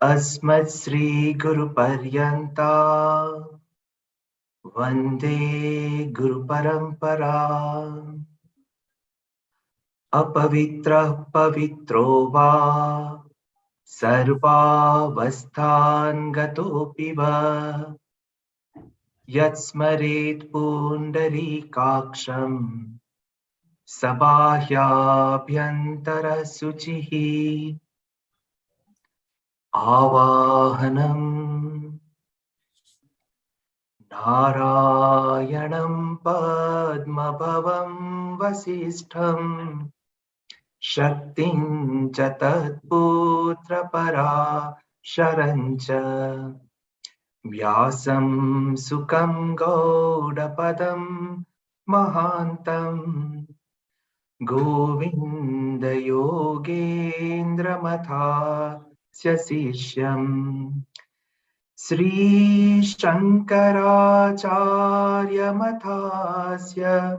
अस्मत् श्री गुरुपर्यन्ता वन्दे गुरुपरम्परा। अपवित्रः पवित्रो वा सर्वावस्थान् गतोऽपि वा यत्स्मरेत् पुण्डरीकाक्षम् स बाह्याभ्यन्तरशुचिः। आवाहनम् नारायणं पद्मभवं वसिष्ठं शक्तिं च तत्पुत्रपराशरं च व्यासं सुखं गौडपदं महान्तं गोविन्दयोगेन्द्रमथास्य शिष्यम् श्रीशङ्कराचार्यमथास्य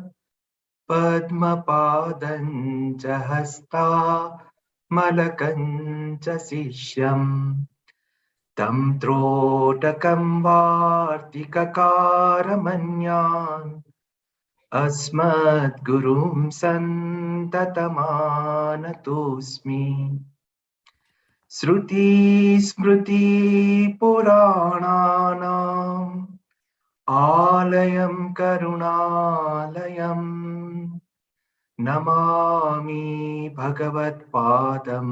पद्मपादं च हस्तामलकं च शिष्यम् तं त्रोटकं वार्तिककारमन्यान् अस्मद्गुरुं सन्ततमानतोऽस्मि। श्रुतिस्मृतिपुराणानाम् आलयं करुणालयं नमामि भगवत्पादं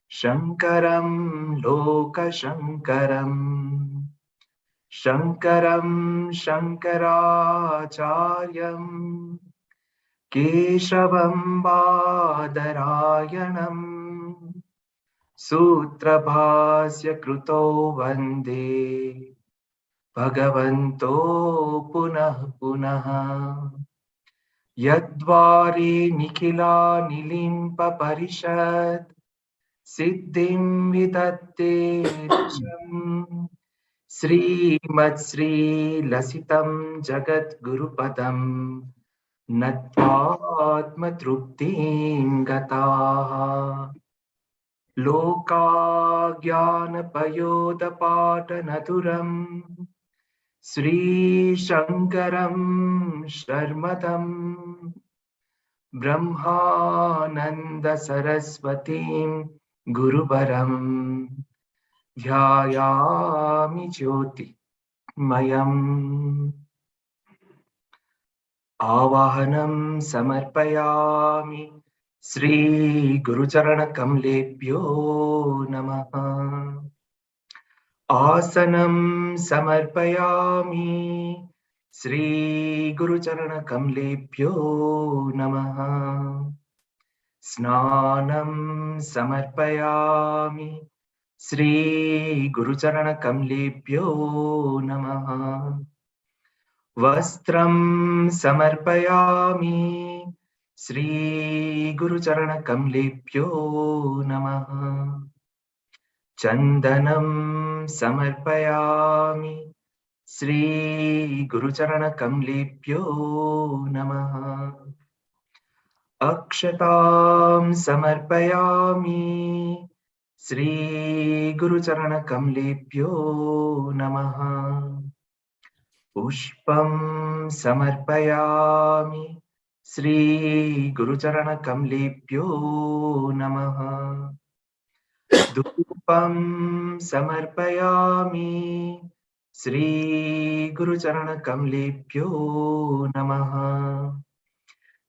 शङ्करं लोकशङ्करम्। शङ्करं शङ्कराचार्यं केशवं बादरायणम् सूत्रभास्य कृतो वन्दे भगवन्तो पुनः पुनः। यद्वारि निखिलानिलिम्पपरिषत् सिद्धिं विदत्ते निशम् श्रीमत्श्रीलसितं जगद्गुरुपदं नत्वात्मतृप्तिं गताः। लोकाज्ञानपयोदपाटनतुरं श्रीशङ्करं शर्मदं ब्रह्मानन्दसरस्वतीं गुरुवरं ध्यायामि ज्योतिर्मयम्। आवाहनं समर्पयामि श्रीगुरुचरणकमलेभ्यो नमः। आसनं समर्पयामि श्रीगुरुचरणकमलेभ्यो नमः। स्नानं समर्पयामि श्रीगुरुचरणकमलेभ्यो नमः। वस्त्रं समर्पयामि श्रीगुरुचरणकमलेभ्यो नमः। चन्दनं समर्पयामि श्रीगुरुचरणकमलेभ्यो नमः। अक्षतां समर्पयामि श्रीगुरुचरणकमलेभ्यो नमः। पुष्पं समर्पयामि श्रीगुरुचरणकमलेभ्यो नमः। धूपं समर्पयामि श्रीगुरुचरणकमलेभ्यो नमः।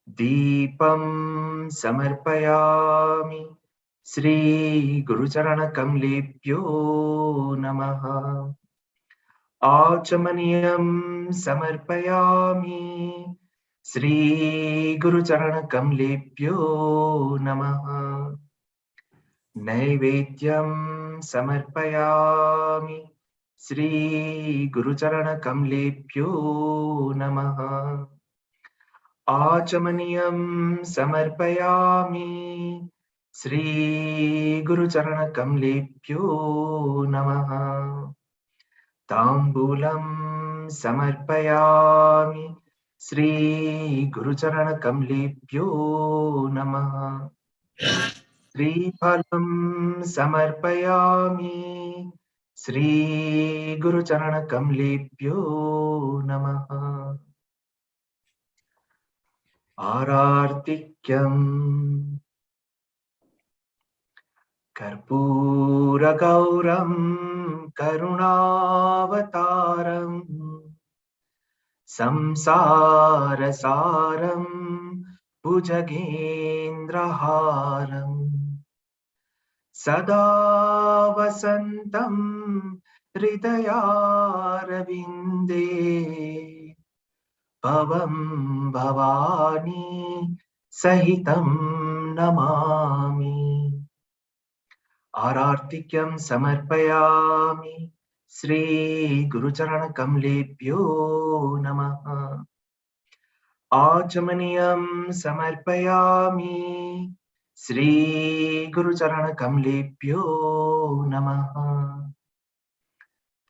दीपं समर्पयामि श्रीगुरुचरणकमलेभ्यो नमः। आचमनीयं समर्पयामि श्रीगुरुचरणकमलेभ्यो नमः। नैवेद्यं समर्पयामि श्रीगुरुचरणकमलेभ्यो नमः। आचमनीयं समर्पयामि श्रीगुरुचरणकमलेभ्यो नमः। ताम्बूलं समर्पयामि श्रीगुरुचरणकमलेभ्यो नमः। श्रीफलं समर्पयामि श्रीगुरुचरणकमलेभ्यो नमः। आरार्तिक्यम् कर्पूरगौरं करुणावतारम् संसारसारं भुजगेन्द्रहारम् सदा वसन्तं हृदयारविन्दे भवं भवानी सहितं नमामि। आरार्तिक्यं समर्पयामि श्रीगुरुचरणकमलेभ्यो नमः। आचमनीयं समर्पयामि श्रीगुरुचरणकमलेभ्यो नमः।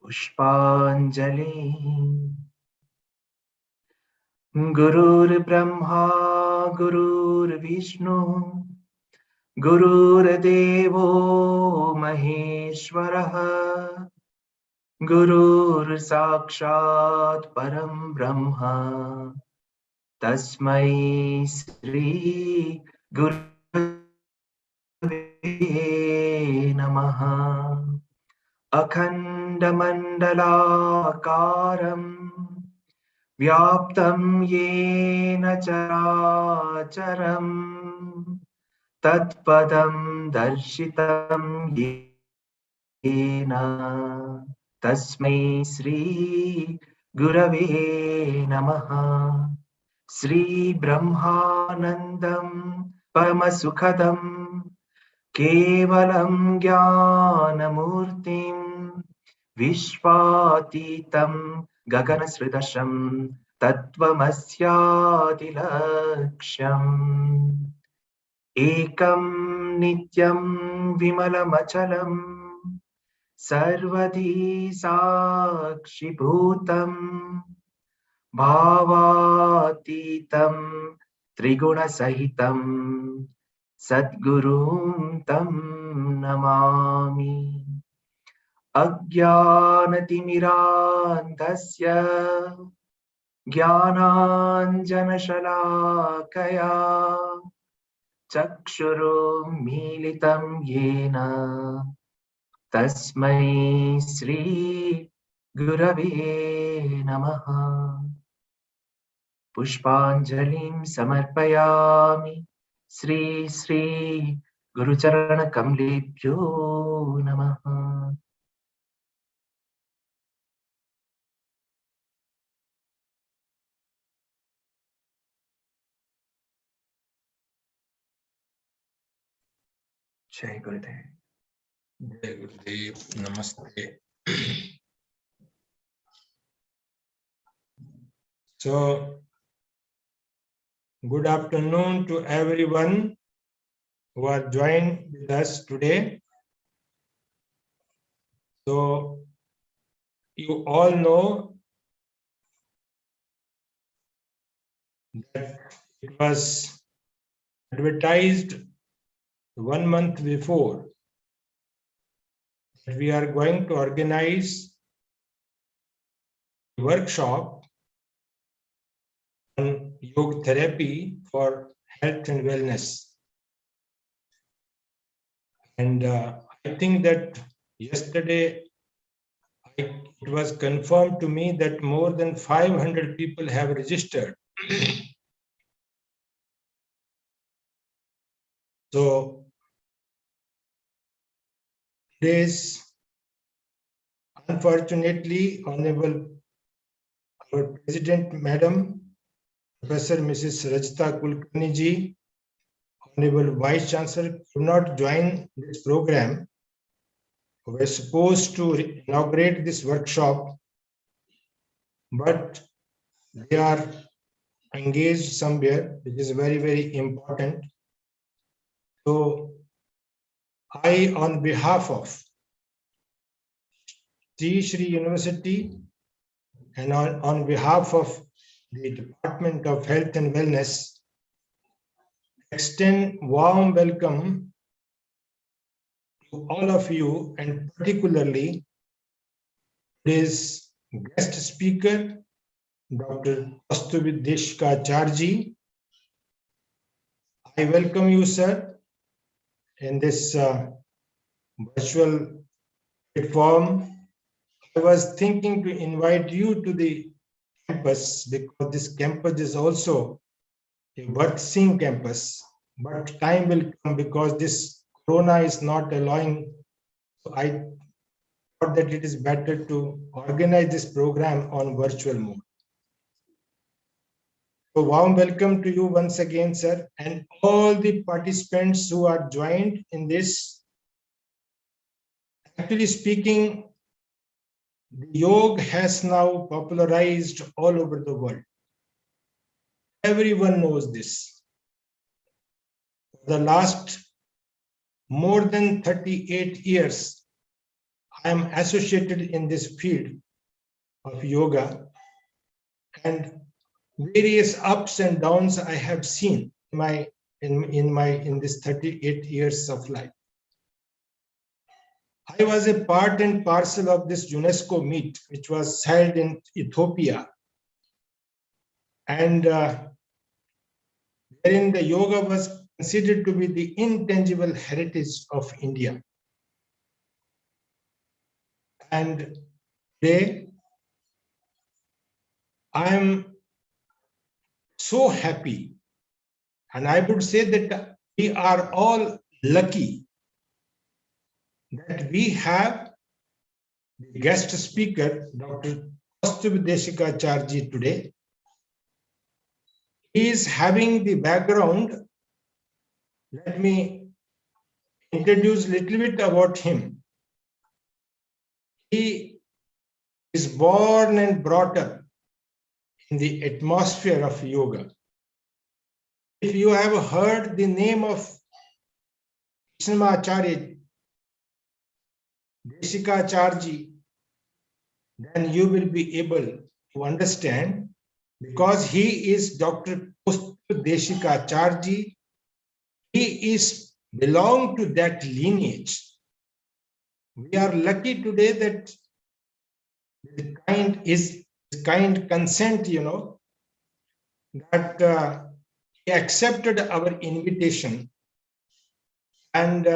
पुष्पाञ्जलि। गुरुर्ब्रह्मा गुरुर्विष्णु गुरुर्देवो महेश्वरः गुरुर्साक्षात् परं ब्रह्म तस्मै श्री गुरवे नमः। अखण्डमण्डलाकारम् व्याप्तं येन चराचरम् तत्पदं दर्शितं येन तस्मै श्री गुरवे नमः। श्री ब्रह्मानन्दं परमसुखदं केवलं ज्ञानमूर्तिं विश्वातीतं गगनसदृशं तत्त्वमस्यादिलक्ष्यम् एकं नित्यं विमलमचलं सर्वधी साक्षिभूतं भावातीतं त्रिगुणसहितं सद्गुरुं तं नमामि। अज्ञानतिमिरान्धस्य ज्ञानाञ्जनशलाकया चक्षुरुन्मीलितं येन तस्मै श्री गुरवे नमः। पुष्पाञ्जलिं समर्पयामि श्री गुरुचरणकमलेभ्यो नमः। जय गुरुदेव। Jai Gurudev, Namaste. So, good afternoon to everyone who are joined with us today. So, you all know that it was advertised 1 month before that we are going to organize a workshop on yoga therapy for health and wellness. And I think that yesterday it was confirmed to me that more than 500 people have registered. So today's, unfortunately, Honorable our President Madam, Professor Mrs. Rajita Kulkarni ji, Honorable Vice Chancellor could not join this program. We were supposed to inaugurate this workshop, but they are engaged somewhere, which is very, very important. So I, on behalf of Shri University and on behalf of the Department of Health and Wellness, extend warm welcome to all of you, and particularly today's guest speaker, Dr. Kastubideshkacharji. I welcome you, sir, in this virtual platform. I was thinking to invite you to the campus because this campus is also a worth-seeing campus, but time will come because this corona is not allowing. So I thought that it is better to organize this program on virtual mode. So warm welcome to you once again, sir, and all the participants who are joined in this. Actually speaking, the yoga has now popularized all over the world. Everyone knows this. For the last more than 38 years, I am associated in this field of yoga, and various ups and downs I have seen in this 38 years of life. I was a part and parcel of this UNESCO meet, which was held in Ethiopia, and wherein the yoga was considered to be the intangible heritage of India. And today, I am so happy, and I would say that we are all lucky that we have the guest speaker, Dr. Kastubideshkacharji today. He is having the background. Let me introduce a little bit about him. He is born and brought up in the atmosphere of yoga. If you have heard the name of Krishnamacharya Deshikacharji, then you will be able to understand, because he is Dr. Deshikacharji. He is belong to that lineage. We are lucky today that the kind consent, that he accepted our invitation, and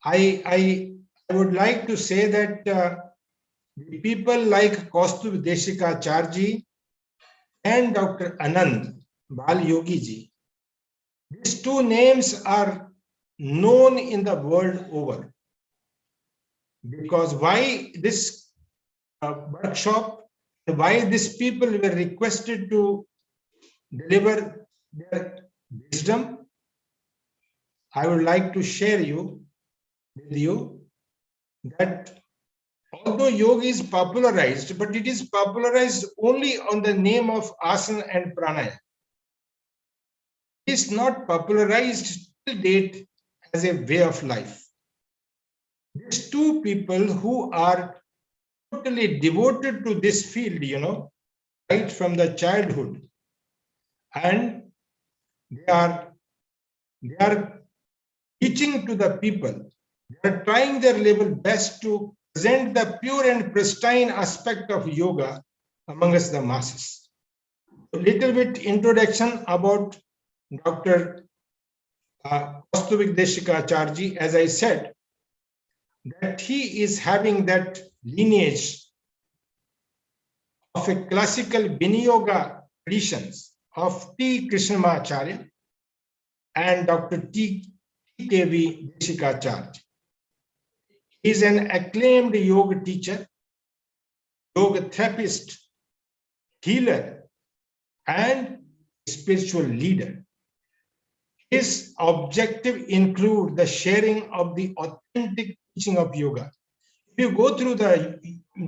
I would like to say that the people like Kastubideshkacharji and Dr. Anand Bal Yogi ji, these two names are known in the world over. Because why this workshop, why these people were requested to deliver their wisdom, I would like to share with you that although yoga is popularized, but it is popularized only on the name of asana and pranayama. It is not popularized till date as a way of life. These two people who are totally devoted to this field, right from the childhood, and they are teaching to the people. They are trying their level best to present the pure and pristine aspect of yoga amongst the masses. A little bit introduction about Dr. Kastubideshkacharji. As I said, that he is having that lineage of a classical Vinyoga traditions of T. Krishnamacharya and Dr. T.K.V. Deshikacharya. He is an acclaimed yoga teacher, yoga therapist, healer, and spiritual leader. His objective include the sharing of the authentic teaching of yoga. If you go through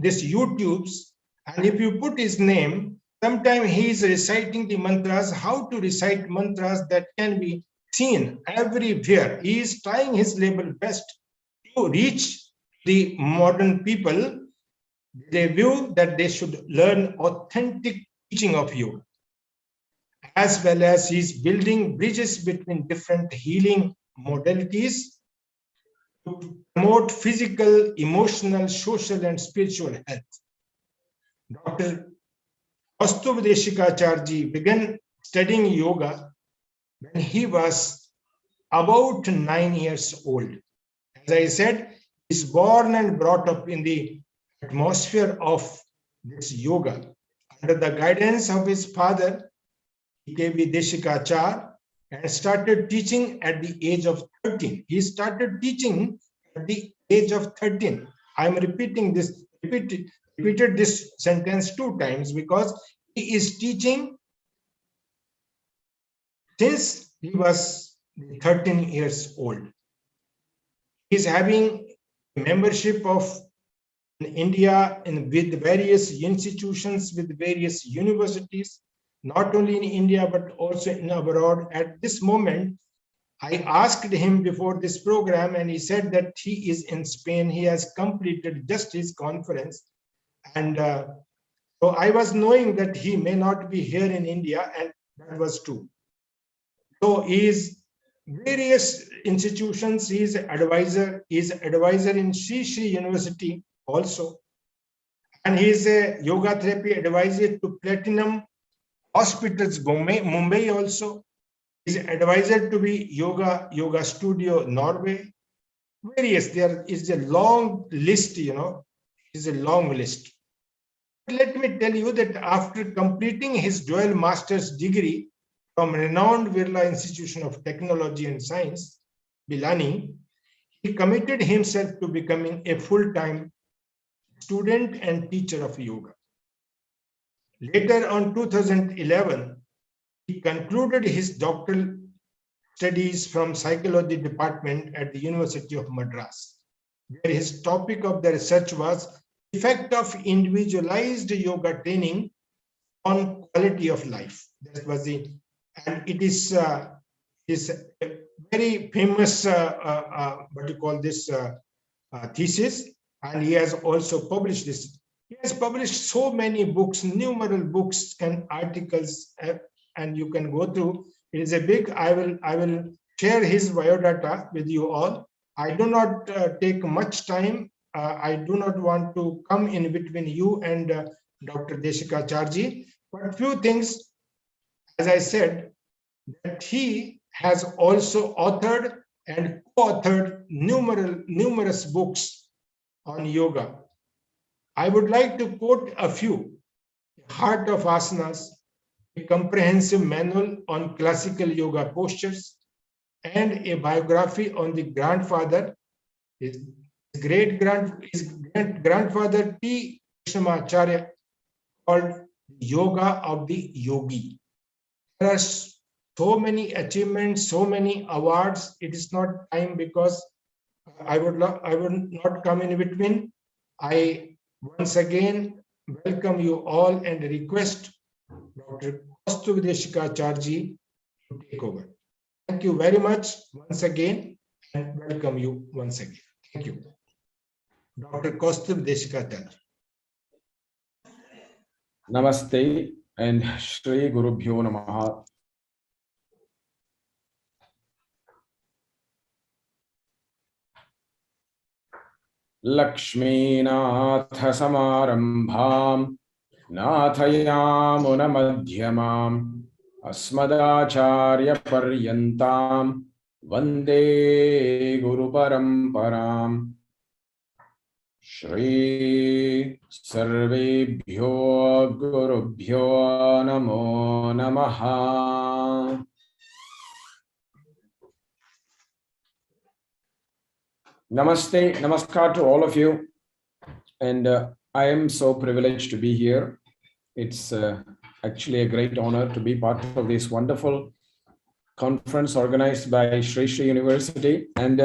this YouTubes, and if you put his name, sometime he is reciting the mantras, how to recite mantras that can be seen everywhere. He is trying his level best to reach the modern people. They view that they should learn authentic teaching of yoga, as well as he's building bridges between different healing modalities to promote physical, emotional, social, and spiritual health. Dr. Kastubdeshikacharji began studying yoga when he was about 9 years old. As I said, he is born and brought up in the atmosphere of this yoga. Under the guidance of his father, K.V. Deshikachar, and started teaching at the age of 13. He started teaching at the age of 13. I'm repeating this, repeated this sentence 2 times because he is teaching since he was 13 years old. He is having membership of in India with various institutions, with various universities, not only in India, but also in abroad. At this moment, I asked him before this program, and he said that he is in Spain. He has completed just his conference. And so I was knowing that he may not be here in India, and that was true. So he is various institutions, he is advisor in Sri Sri University also. And he is a yoga therapy advisor to Platinum Hospitals, Mumbai also. He is advisor to be Yoga Studio, Norway. Various, there is a long list, is a long list. Let me tell you that after completing his dual master's degree from renowned Birla Institution of Technology and Science, Bilani, he committed himself to becoming a full-time student and teacher of yoga. Later on 2011, he concluded his doctoral studies from psychology department at the University of Madras, where his topic of the research was effect of individualized yoga training on quality of life. That was and it is a very famous what you call this thesis, and he has also published this. He has published so many books, numerous books and articles, and you can go through. It is a big. I will share his biodata with you all. I do not take much time. I do not want to come in between you and Dr. Deshikacharji, but few things, as I said, that he has also authored and co-authored numerous books on yoga. I would like to quote a few. Heart of Asanas, a comprehensive manual on classical yoga postures, and a biography on the grandfather, his grandfather T. Krishnamacharya, called Yoga of the Yogi. There are so many achievements, so many awards. It is not time because I would not come in between. I once again welcome you all and request Dr. Kastubdeshikacharji to take over. Thank you very much once again and welcome you once again. Thank you. Dr. Kastubdeshikacharji. Namaste and Shri Guru Bhyo Namaha. Lakshminath Samarambham Nathayamuna Madhyamam Asmadacharya Paryantam Vande Guru Paramparam Shri Sarvebhyo Gurubhyo Namo Namaha. Namaste, namaskar to all of you, and I am so privileged to be here. It's actually a great honor to be part of this wonderful conference organized by Sri Sri University, and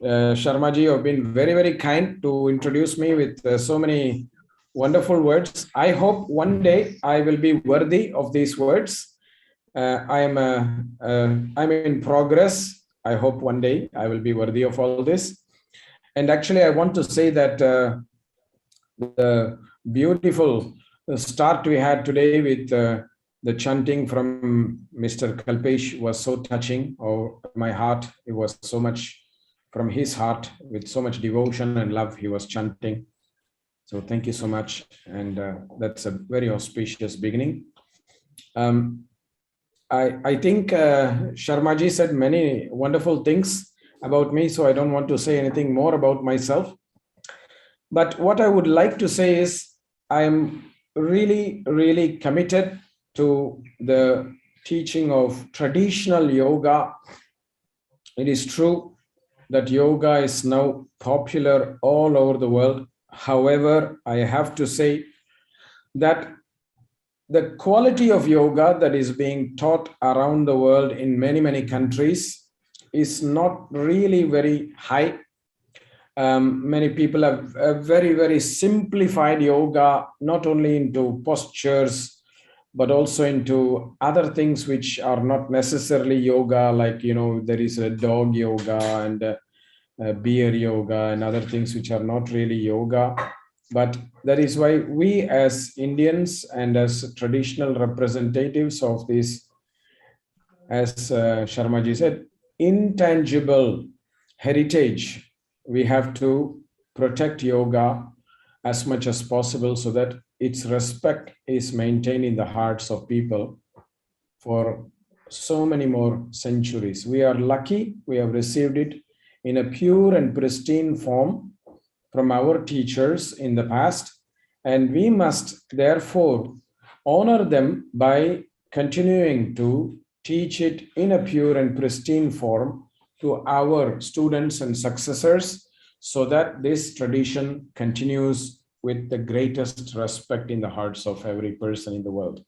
Sharmaji, you have been very, very kind to introduce me with so many wonderful words. I hope one day I will be worthy of these words. I'm in progress. I hope one day I will be worthy of all this. And actually, I want to say that the beautiful start we had today with the chanting from Mr. Kalpesh was so touching. Oh, my heart, it was so much from his heart with so much devotion and love. He was chanting. So thank you so much. And that's a very auspicious beginning. I think Sharmaji said many wonderful things about me, so I don't want to say anything more about myself. But what I would like to say is I am really, really committed to the teaching of traditional yoga. It is true that yoga is now popular all over the world. However, I have to say that the quality of yoga that is being taught around the world in many, many countries is not really very high. Many people have a very, very simplified yoga, not only into postures, but also into other things which are not necessarily yoga, like, there is a dog yoga and beer yoga and other things which are not really yoga. But that is why we as Indians and as traditional representatives of this, as Sharmaji said, intangible heritage, we have to protect yoga as much as possible so that its respect is maintained in the hearts of people for so many more centuries. We are lucky we have received it in a pure and pristine form from our teachers in the past, and we must therefore honor them by continuing to teach it in a pure and pristine form to our students and successors, so that this tradition continues with the greatest respect in the hearts of every person in the world.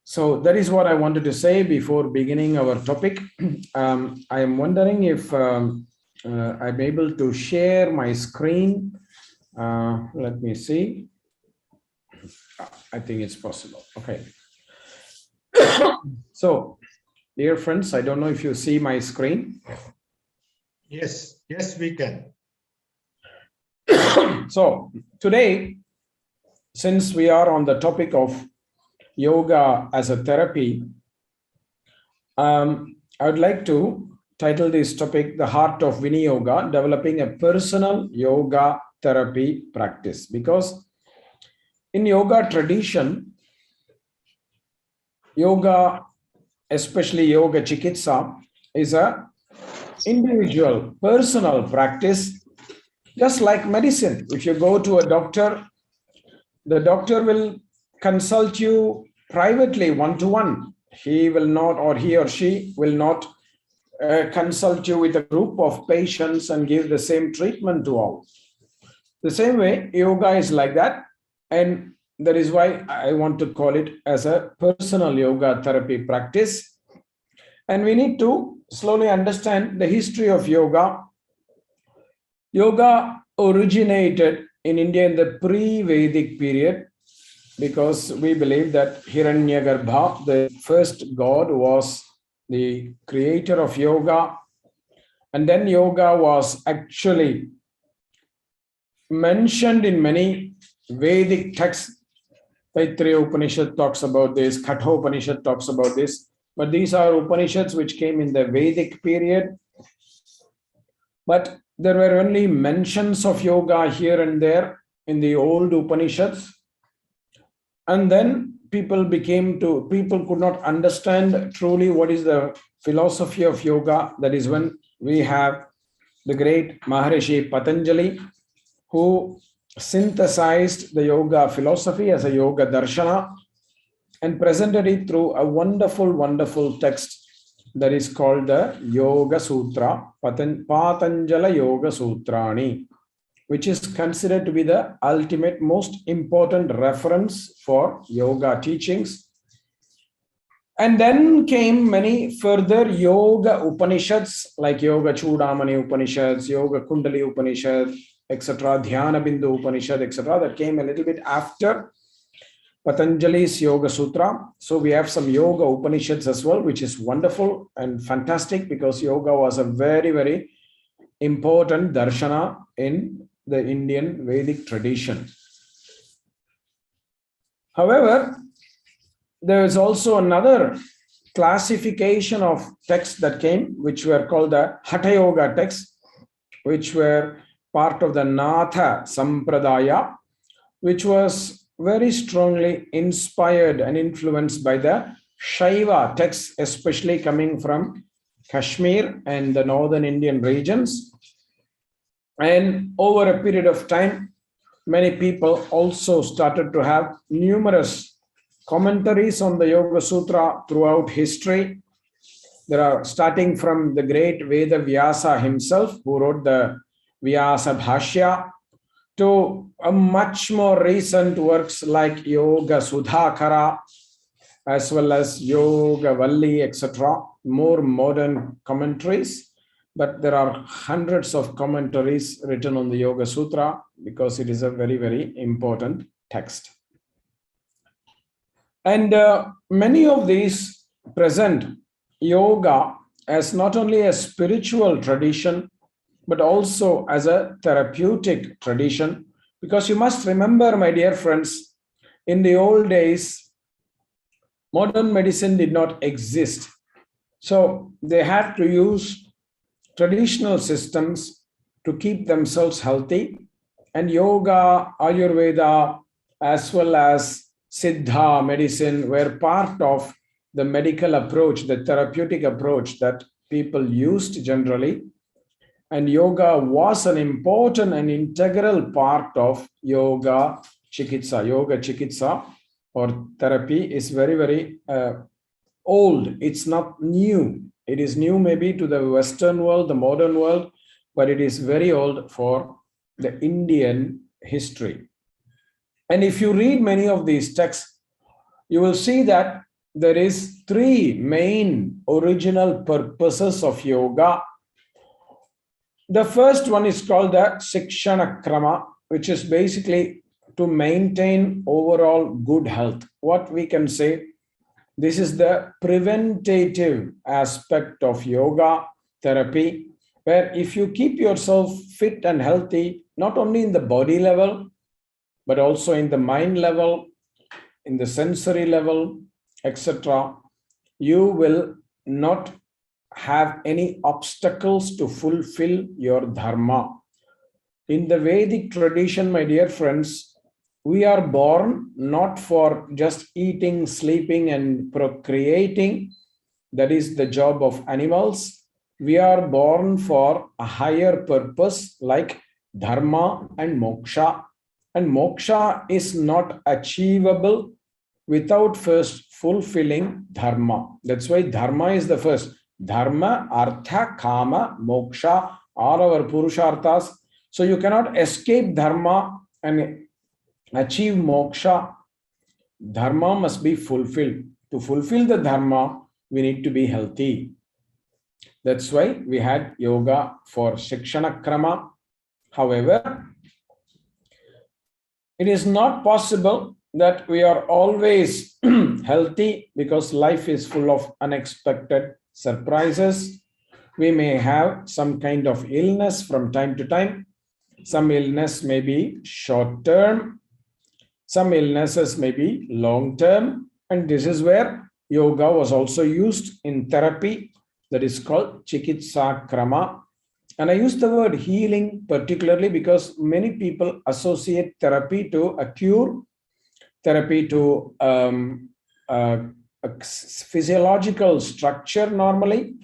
So that is what I wanted to say before beginning our topic. I am wondering if I'm able to share my screen. Let me see. I think it's possible. Okay. So, dear friends, I don't know if you see my screen. Yes, we can. So, today, since we are on the topic of yoga as a therapy, I would like to title this topic, The Heart of Viniyoga, Developing a Personal Yoga Therapy Practice. Because in yoga tradition, yoga, especially yoga chikitsa, is a individual, personal practice, just like medicine. If you go to a doctor, the doctor will consult you privately, one-to-one. He will not, or he or she will not consult you with a group of patients and give the same treatment to all. The same way, yoga is like that. And that is why I want to call it as a personal yoga therapy practice. And we need to slowly understand the history of yoga. Yoga originated in India in the pre-Vedic period, because we believe that Hiranyagarbha, the first god, was the creator of yoga. And then yoga was actually mentioned in many Vedic texts. Taittiriya Upanishad talks about this, Katha Upanishad talks about this. But these are Upanishads which came in the Vedic period. But there were only mentions of yoga here and there in the old Upanishads. And then people could not understand truly what is the philosophy of yoga. That is when we have the great Maharishi Patanjali, who synthesized the yoga philosophy as a yoga darshana and presented it through a wonderful, wonderful text that is called the Yoga Sutra, Patanjala Yoga Sutrani, which is considered to be the ultimate, most important reference for yoga teachings. And then came many further yoga Upanishads like Yoga Chudamani Upanishads, Yoga Kundali Upanishad, etc., Dhyana Bindu Upanishad, etc., that came a little bit after Patanjali's Yoga Sutra. So we have some yoga Upanishads as well, which is wonderful and fantastic, because yoga was a very, very important darshana in the Indian Vedic tradition. However, there is also another classification of texts that came, which were called the Hatha Yoga texts, which were part of the Natha Sampradaya, which was very strongly inspired and influenced by the Shaiva texts, especially coming from Kashmir and the northern Indian regions. And over a period of time, many people also started to have numerous commentaries on the Yoga Sutra throughout history. There are, starting from the great Veda Vyasa himself, who wrote the Vyasa Bhashya, to a much more recent works like Yoga Sudhakara, as well as Yoga Valli, etc., more modern commentaries. But there are hundreds of commentaries written on the Yoga Sutra because it is a very, very important text. And many of these present yoga as not only a spiritual tradition, but also as a therapeutic tradition. Because you must remember, my dear friends, in the old days, modern medicine did not exist. So they had to use traditional systems to keep themselves healthy. And yoga, Ayurveda, as well as Siddha medicine were part of the medical approach, the therapeutic approach that people used generally. And yoga was an important and integral part of yoga chikitsa. Yoga chikitsa or therapy is very, very old. It's not new. It is new maybe to the Western world, the modern world, but it is very old for the Indian history. And if you read many of these texts, you will see that there is three main original purposes of yoga. The first one is called the Sikshana Krama, which is basically to maintain overall good health. What we can say, this is the preventative aspect of yoga therapy, where if you keep yourself fit and healthy, not only in the body level, but also in the mind level, in the sensory level, etc., you will not have any obstacles to fulfill your dharma. In the Vedic tradition, my dear friends, we are born not for just eating, sleeping, and procreating. That is the job of animals. We are born for a higher purpose like dharma and moksha. And moksha is not achievable without first fulfilling dharma. That's why dharma is the first. Dharma, artha, kama, moksha are our purusharthas. So you cannot escape dharma and achieve moksha. Dharma must be fulfilled. To fulfill the dharma, we need to be healthy. That's why we had yoga for Shikshana Krama. However, it is not possible that we are always healthy because life is full of unexpected surprises. We may have some kind of illness from time to time. Some illness may be short term. Some illnesses may be long term. And this is where yoga was also used in therapy, that is called Chikitsa Krama. And I use the word healing particularly because many people associate therapy to a cure, therapy to a physiological structure normally.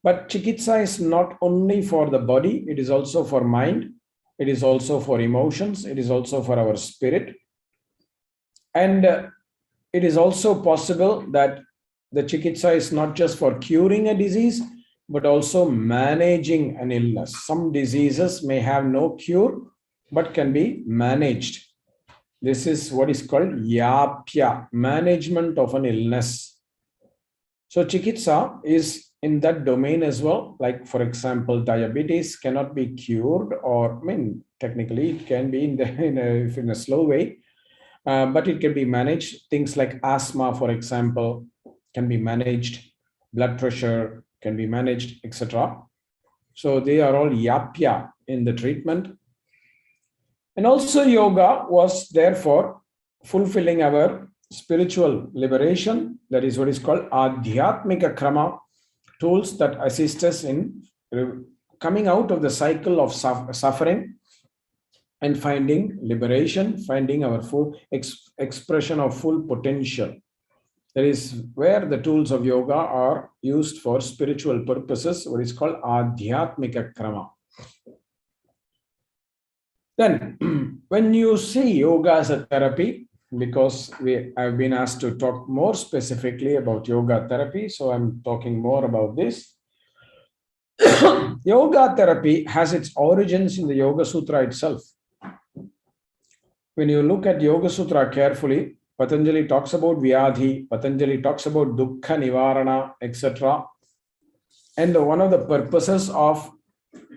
But Chikitsa is not only for the body, it is also for mind, it is also for emotions, it is also for our spirit. And it is also possible that the Chikitsa is not just for curing a disease, but also managing an illness. Some diseases may have no cure, but can be managed. This is what is called yapya, management of an illness. So Chikitsa is in that domain as well. Like, for example, diabetes cannot be cured, or I mean, technically it can be in a slow way, but it can be managed. Things like asthma, for example, can be managed. Blood pressure can be managed, etc. So they are all yapya in the treatment. And also yoga was therefore fulfilling our spiritual liberation. That is what is called Adhyatmika Krama, tools that assist us in coming out of the cycle of suffering and finding liberation, finding our full expression of full potential. That is where the tools of yoga are used for spiritual purposes, what is called Adhyatmika Krama. Then, when you see yoga as a therapy, because I've been asked to talk more specifically about yoga therapy, so I'm talking more about this. Yoga therapy has its origins in the Yoga Sutra itself. When you look at Yoga Sutra carefully, Patanjali talks about Vyadhi, Patanjali talks about Dukkha Nivarana, etc. And one of the purposes of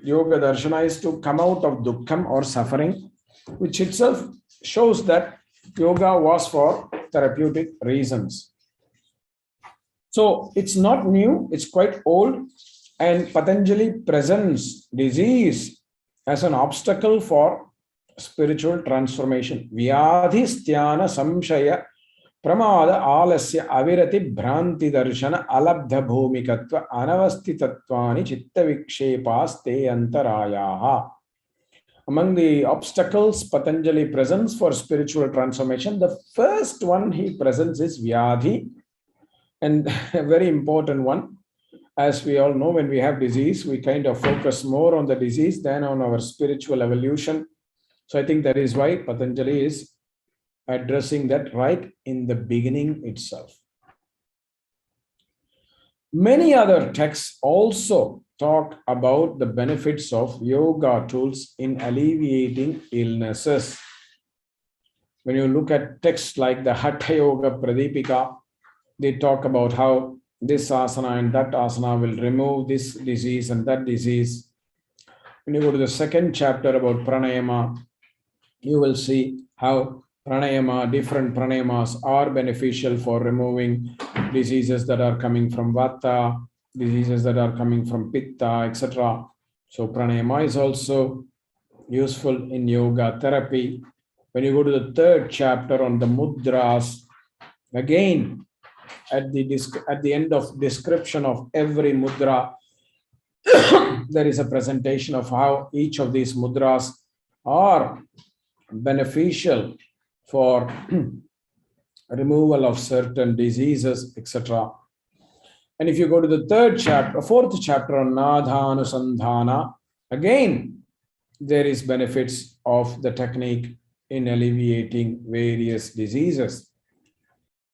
Yoga Darshana is to come out of Dukkham or suffering, which itself shows that yoga was for therapeutic reasons. So it's not new, it's quite old, and Patanjali presents disease as an obstacle for spiritual transformation. Vyadhisthana samshaya pramada alasya avirati bhranti darshana alabdha bhumikatva anavastitatvani chitta vikshepas te antarayaha. Among the obstacles Patanjali presents for spiritual transformation, the first one he presents is Vyadhi, and a very important one. As we all know, when we have disease, we kind of focus more on the disease than on our spiritual evolution. So I think that is why Patanjali is addressing that right in the beginning itself. Many other texts also talk about the benefits of yoga tools in alleviating illnesses. When you look at texts like the Hatha Yoga Pradipika, they talk about how this asana and that asana will remove this disease and that disease. When you go to the second chapter about pranayama, you will see how pranayama, different pranayamas are beneficial for removing diseases that are coming from vata, diseases that are coming from pitta, etc. So pranayama is also useful in yoga therapy. When you go to the third chapter on the mudras, again, at the end of description of every mudra, there is a presentation of how each of these mudras are beneficial for removal of certain diseases, etc. And if you go to the fourth chapter on Nadhanusandhana, again, there is benefits of the technique in alleviating various diseases.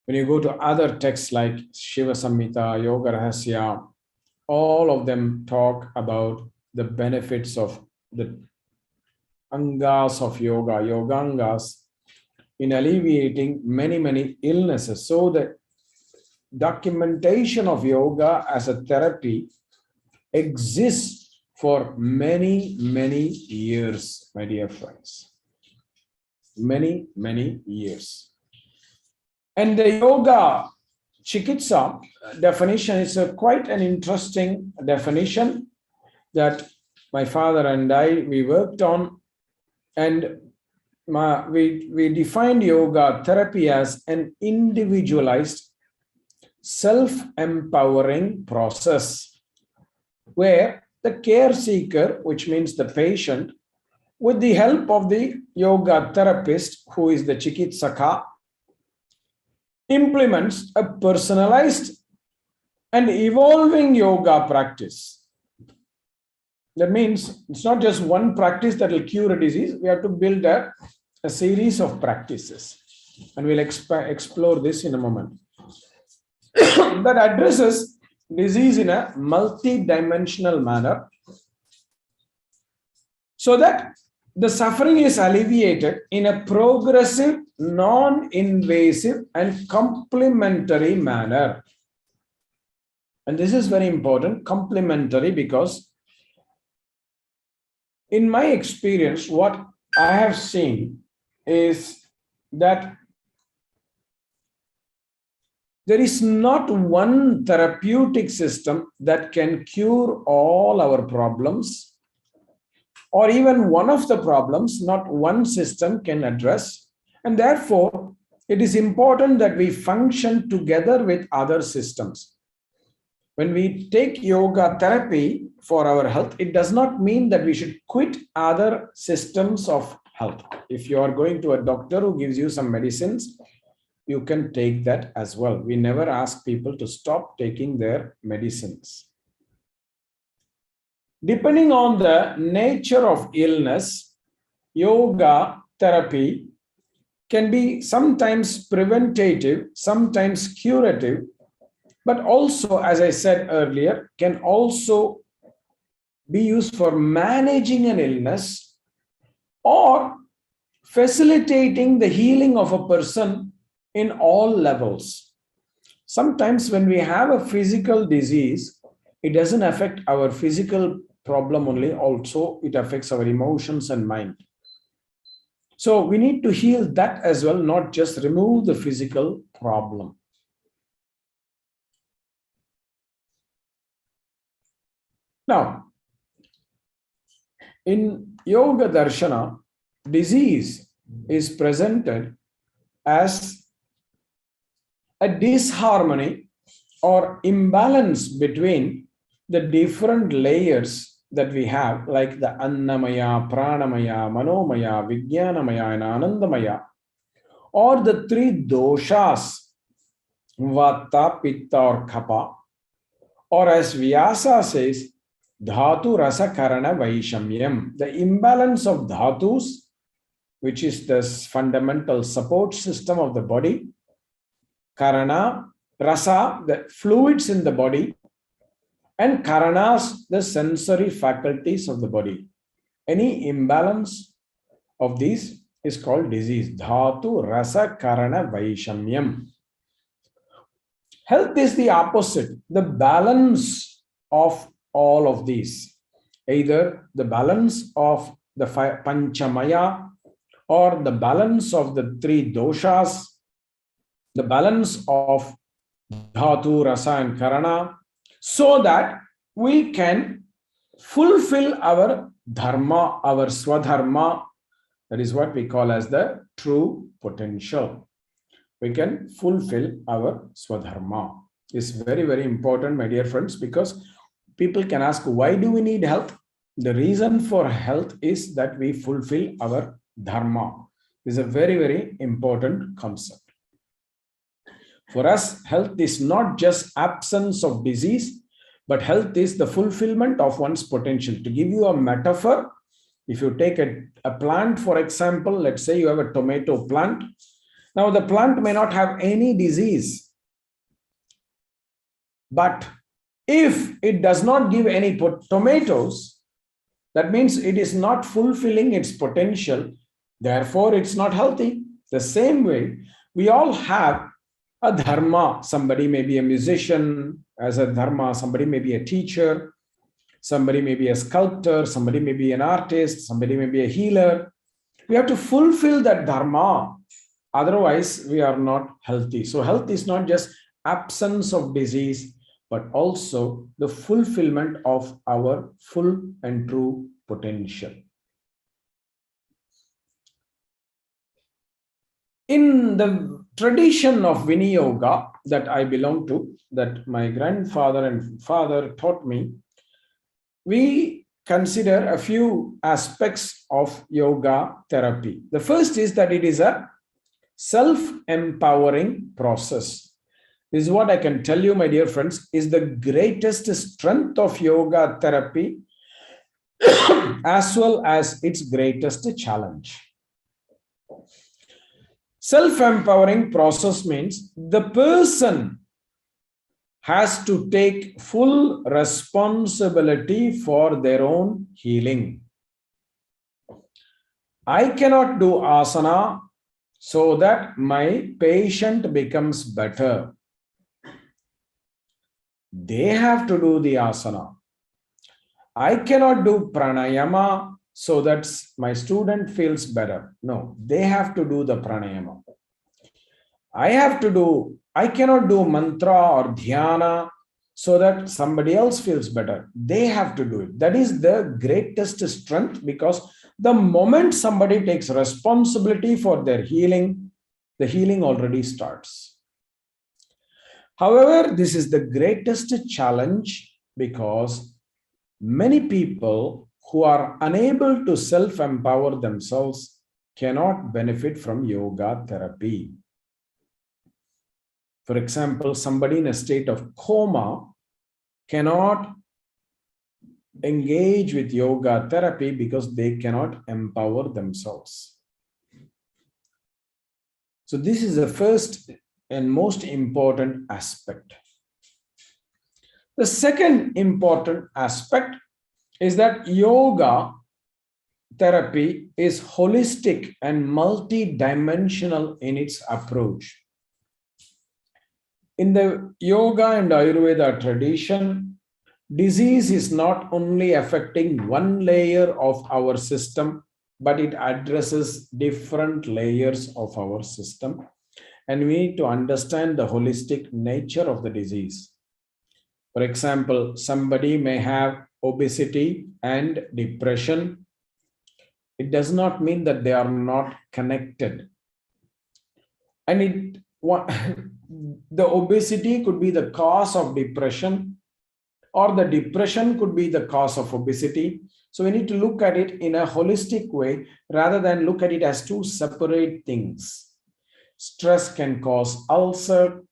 When you go to other texts like Shiva Samhita, Yoga Rahasya, all of them talk about the benefits of the angas of yoga, yogangas, in alleviating many, many illnesses. So the documentation of yoga as a therapy exists for many, many years, my dear friends. Many, many years. And the yoga chikitsa definition is quite an interesting definition that my father and we worked on. And we defined yoga therapy as an individualized, self-empowering process where the care seeker, which means the patient, with the help of the yoga therapist, who is the chikitsaka, implements a personalized and evolving yoga practice. That means it's not just one practice that will cure a disease. We have to build a series of practices. And we'll explore this in a moment. That addresses disease in a multi-dimensional manner so that the suffering is alleviated in a progressive, non-invasive, and complementary manner. And this is very important, complementary, because in my experience, what I have seen is that there is not one therapeutic system that can cure all our problems, or even one of the problems, not one system can address. And therefore, it is important that we function together with other systems. When we take yoga therapy for our health, it does not mean that we should quit other systems of health. If you are going to a doctor who gives you some medicines, you can take that as well. We never ask people to stop taking their medicines. Depending on the nature of illness, yoga therapy can be sometimes preventative, sometimes curative, but also, as I said earlier, can also be used for managing an illness or facilitating the healing of a person in all levels. Sometimes when we have a physical disease, it doesn't affect our physical problem only, also it affects our emotions and mind. So we need to heal that as well, not just remove the physical problem. Now, in Yoga Darshana, disease is presented as a disharmony or imbalance between the different layers that we have, like the Annamaya, Pranamaya, Manomaya, Vijnanamaya, and Anandamaya, or the three doshas, Vata, Pitta, or Kapha, or as Vyasa says, Dhatu Rasa Karana Vaishamyam, the imbalance of dhatus, which is the fundamental support system of the body, Karana, Rasa, the fluids in the body, and Karanas, the sensory faculties of the body. Any imbalance of these is called disease. Dhatu Rasa Karana Vaishamyam. Health is the opposite, the balance of all of these, either the balance of the Panchamaya or the balance of the three doshas, the balance of Dhatu, Rasa, and Karana, so that we can fulfill our dharma, our swadharma. That is what we call as the true potential. We can fulfill our swadharma. It's very, very important, my dear friends, because people can ask, why do we need health? The reason for health is that we fulfill our dharma. This is a very, very important concept. For us, health is not just absence of disease, but health is the fulfillment of one's potential. To give you a metaphor, if you take a plant, for example, let's say you have a tomato plant. Now, the plant may not have any disease, but if it does not give any tomatoes, that means it is not fulfilling its potential. Therefore, it's not healthy. The same way, we all have a dharma. Somebody may be a musician as a dharma. Somebody may be a teacher. Somebody may be a sculptor. Somebody may be an artist. Somebody may be a healer. We have to fulfill that dharma. Otherwise, we are not healthy. So health is not just absence of disease, but also the fulfillment of our full and true potential. In the tradition of Viniyoga that I belong to, that my grandfather and father taught me, we consider a few aspects of yoga therapy. The first is that it is a self-empowering process. This is what I can tell you, my dear friends, is the greatest strength of yoga therapy as well as its greatest challenge. Self-empowering process means the person has to take full responsibility for their own healing. I cannot do asana so that my patient becomes better. They have to do the asana. I cannot do pranayama so that my student feels better. No, they have to do the pranayama. I cannot do mantra or dhyana so that somebody else feels better. They have to do it. That is the greatest strength, because the moment somebody takes responsibility for their healing, the healing already starts. However, this is the greatest challenge because many people who are unable to self-empower themselves cannot benefit from yoga therapy. For example, somebody in a state of coma cannot engage with yoga therapy because they cannot empower themselves. So this is the first and most important aspect. The second important aspect is that yoga therapy is holistic and multidimensional in its approach. In the yoga and Ayurveda tradition, disease is not only affecting one layer of our system, but it addresses different layers of our system. And we need to understand the holistic nature of the disease. For example, somebody may have obesity and depression. It does not mean that they are not connected. And the obesity could be the cause of depression, or the depression could be the cause of obesity. So we need to look at it in a holistic way rather than look at it as two separate things. Stress can cause ulcer.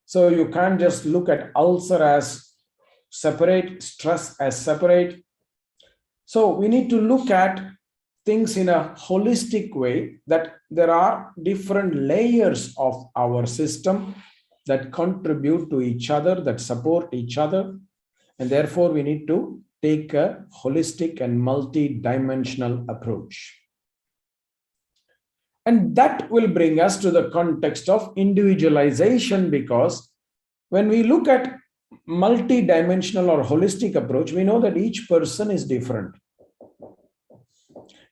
So you can't just look at ulcer as separate, stress as separate. So we need to look at things in a holistic way, that there are different layers of our system that contribute to each other, that support each other. And therefore, we need to take a holistic and multi-dimensional approach. And that will bring us to the context of individualization, because when we look at multi-dimensional or holistic approach, we know that each person is different.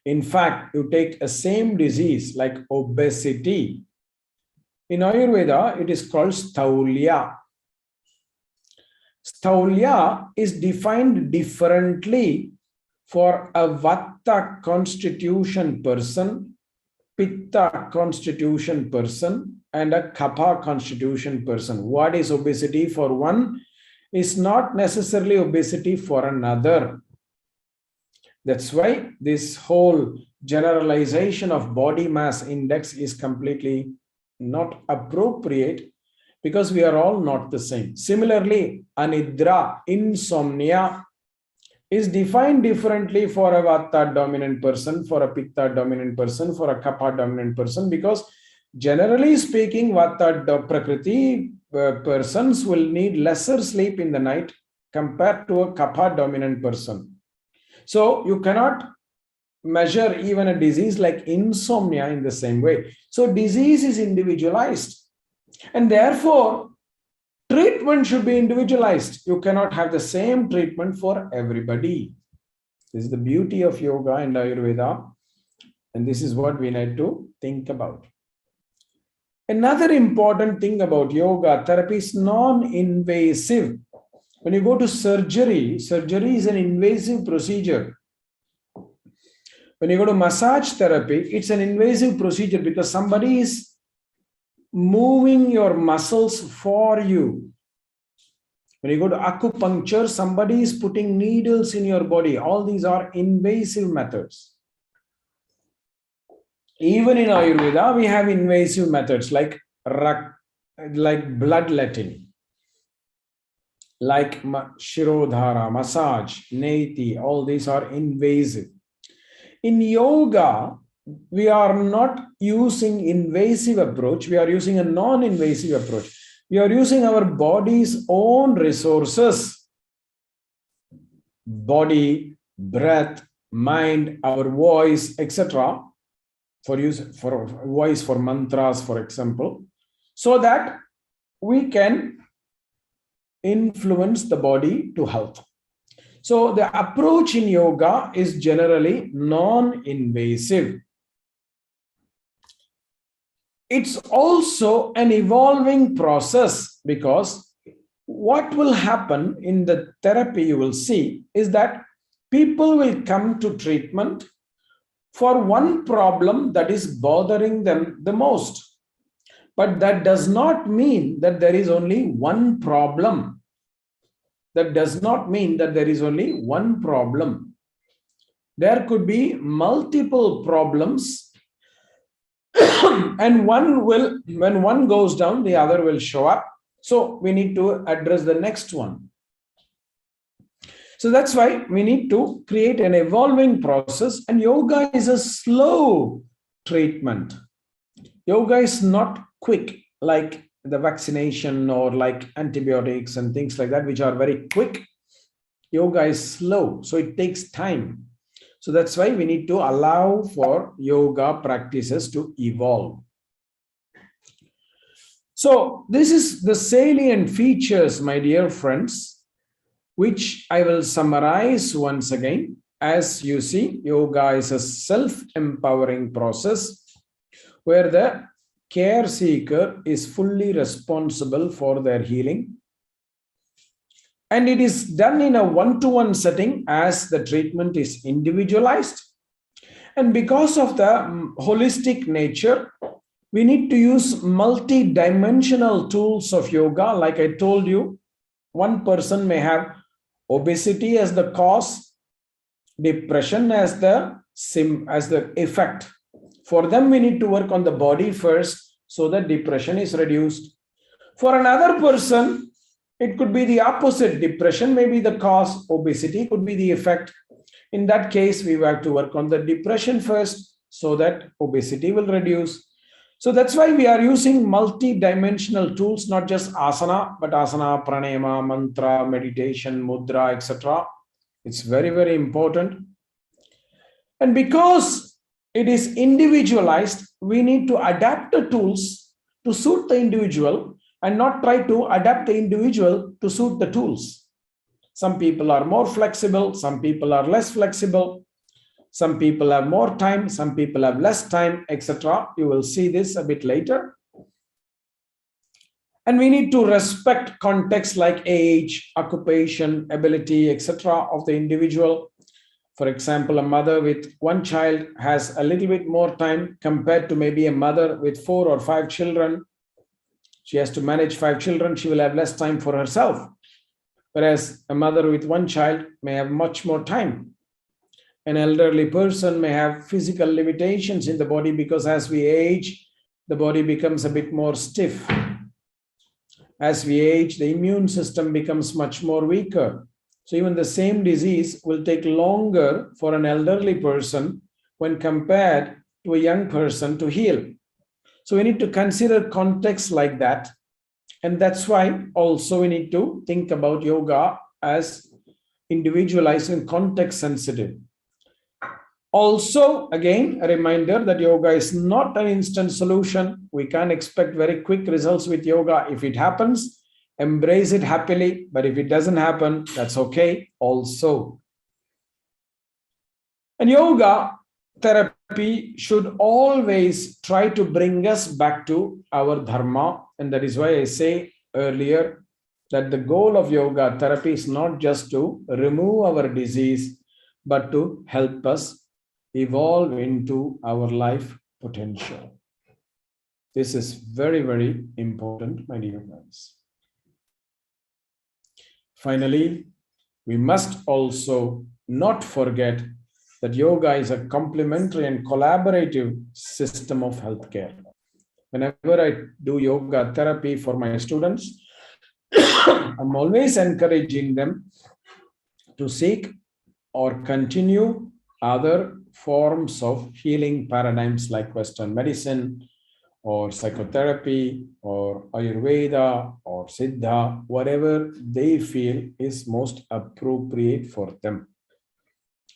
In fact, you take a same disease like obesity. In Ayurveda, it is called staulya. Staulya is defined differently for a Vata constitution person, Pitta constitution person, and a Kapha constitution person. What is obesity for one is not necessarily obesity for another. That's why this whole generalization of body mass index is completely not appropriate, because we are all not the same. Similarly, anidra, insomnia, is defined differently for a Vata dominant person, for a Pitta dominant person, for a Kapha dominant person, because generally speaking, Vata Prakriti persons will need lesser sleep in the night compared to a Kapha dominant person. So you cannot measure even a disease like insomnia in the same way. So disease is individualized, and therefore treatment should be individualized. You cannot have the same treatment for everybody. This is the beauty of yoga and Ayurveda, and this is what we need to think about. Another important thing about yoga therapy is non-invasive. When you go to surgery, surgery is an invasive procedure. When you go to massage therapy, it's an invasive procedure because somebody is moving your muscles for you. When you go to acupuncture, somebody is putting needles in your body. All these are invasive methods. Even in Ayurveda, we have invasive methods like bloodletting, like Shirodhara, massage, Neti, all these are invasive. In yoga, we are not using invasive approach, we are using a non-invasive approach. We are using our body's own resources, body, breath, mind, our voice, etc. For voice, for mantras, for example, so that we can influence the body to health. So the approach in yoga is generally non-invasive. It's also an evolving process, because what will happen in the therapy you will see is that people will come to treatment for one problem that is bothering them the most. But that does not mean that there is only one problem. That does not mean that there is only one problem. There could be multiple problems, and when one goes down, the other will show up. So we need to address the next one. So that's why we need to create an evolving process, and yoga is a slow treatment. Yoga is not quick like the vaccination or like antibiotics and things like that, which are very quick. Yoga is slow, so it takes time. So that's why we need to allow for yoga practices to evolve. So this is the salient features, my dear friends, which I will summarize once again. As you see, yoga is a self-empowering process where the care seeker is fully responsible for their healing. And it is done in a one-to-one setting as the treatment is individualized. And because of the holistic nature, we need to use multi-dimensional tools of yoga. Like I told you, one person may have obesity as the cause, depression as the effect. For them, we need to work on the body first so that depression is reduced. For another person, it could be the opposite. Depression may be the cause, obesity could be the effect. In that case, we have to work on the depression first so that obesity will reduce. So that's why we are using multi-dimensional tools, not just asana, but asana, pranayama, mantra, meditation, mudra, etc. It's very, very important. And because it is individualized, we need to adapt the tools to suit the individual and not try to adapt the individual to suit the tools. Some people are more flexible, some people are less flexible, some people have more time, some people have less time, etc. You will see this a bit later. And we need to respect context like age, occupation, ability, etc. of the individual. For example, a mother with one child has a little bit more time compared to maybe a mother with 4 or 5 children. She has to manage 5 children, she will have less time for herself. Whereas a mother with one child may have much more time. An elderly person may have physical limitations in the body because as we age, the body becomes a bit more stiff. As we age, the immune system becomes much more weaker. So even the same disease will take longer for an elderly person when compared to a young person to heal. So we need to consider context like that. And that's why also we need to think about yoga as individualized and context sensitive. Also, again, a reminder that yoga is not an instant solution. We can't expect very quick results with yoga. If it happens, embrace it happily. But if it doesn't happen, that's okay also. And yoga therapy should always try to bring us back to our dharma. And that is why I say earlier that the goal of yoga therapy is not just to remove our disease, but to help us evolve into our life potential. This is very, very important, my dear friends. Finally, we must also not forget that yoga is a complementary and collaborative system of healthcare. Whenever I do yoga therapy for my students, I'm always encouraging them to seek or continue other forms of healing paradigms like Western medicine or psychotherapy or Ayurveda or Siddha, whatever they feel is most appropriate for them.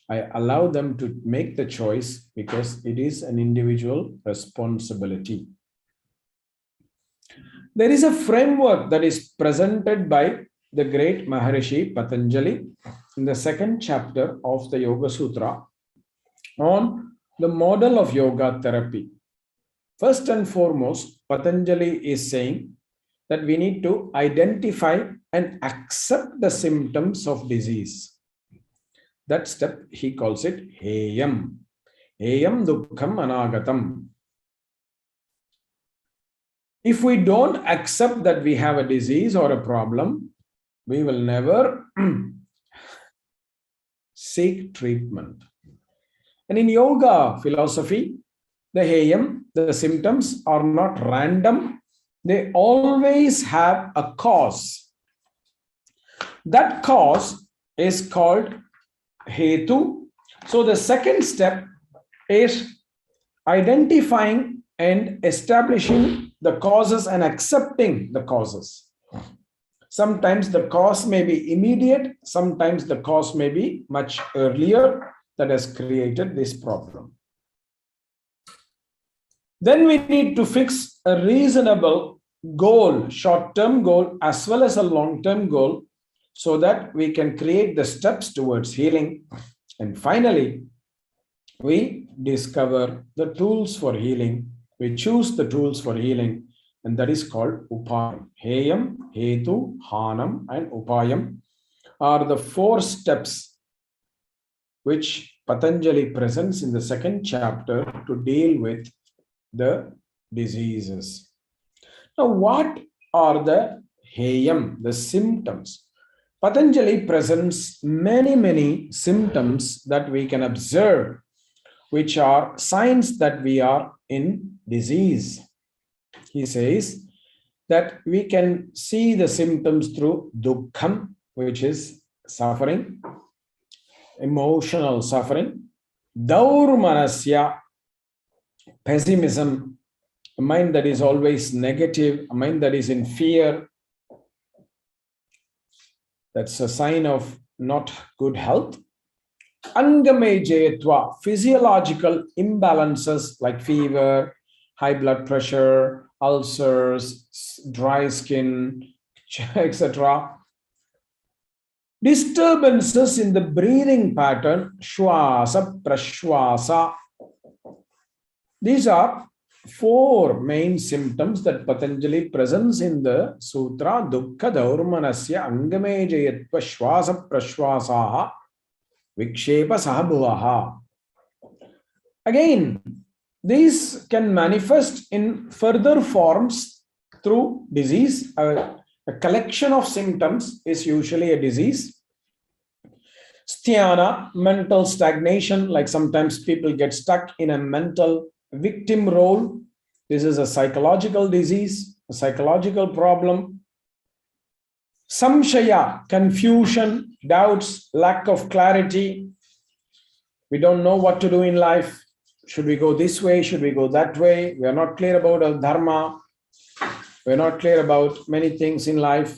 I allow them to make the choice because it is an individual responsibility. There is a framework that is presented by the great Maharishi Patanjali in the 2nd chapter of the Yoga Sutra on the model of yoga therapy. First and foremost, Patanjali is saying that we need to identify and accept the symptoms of disease. That step, he calls it Heyam. Heyam Dukkham Anagatam. If we don't accept that we have a disease or a problem, we will never seek treatment. And in yoga philosophy, the heyam, the symptoms are not random. They always have a cause. That cause is called hetu. So the second step is identifying and establishing the causes and accepting the causes. Sometimes the cause may be immediate, sometimes the cause may be much earlier that has created this problem. Then we need to fix a reasonable goal, short-term goal as well as a long-term goal, so that we can create the steps towards healing. And finally, we discover the tools for healing. We choose the tools for healing, and that is called upayam. Heyam, hetu, hanam, and upayam are the 4 steps which Patanjali presents in the 2nd chapter to deal with the diseases. Now, what are the heyam, the symptoms? Patanjali presents many symptoms that we can observe, which are signs that we are in disease. He says that we can see the symptoms through dukkham, which is suffering, emotional suffering, daurmanasya, pessimism, a mind that is always negative, a mind that is in fear. That's a sign of not good health. Angamejayatva, physiological imbalances like fever, high blood pressure, ulcers, dry skin, etc. Disturbances in the breathing pattern, shwasa, prashwasa. These are 4 main symptoms that Patanjali presents in the sutra. Dukkha daurmanasya angamejayatva shwasa prashwasaha vikshepa sahabhuvaha. Again, these can manifest in further forms through disease. A collection of symptoms is usually a disease. Sthana, mental stagnation, like sometimes people get stuck in a mental victim role. This is a psychological disease, a psychological problem. Samshaya, confusion, doubts, lack of clarity. We don't know what to do in life. Should we go this way? Should we go that way? We are not clear about our dharma. We are not clear about many things in life.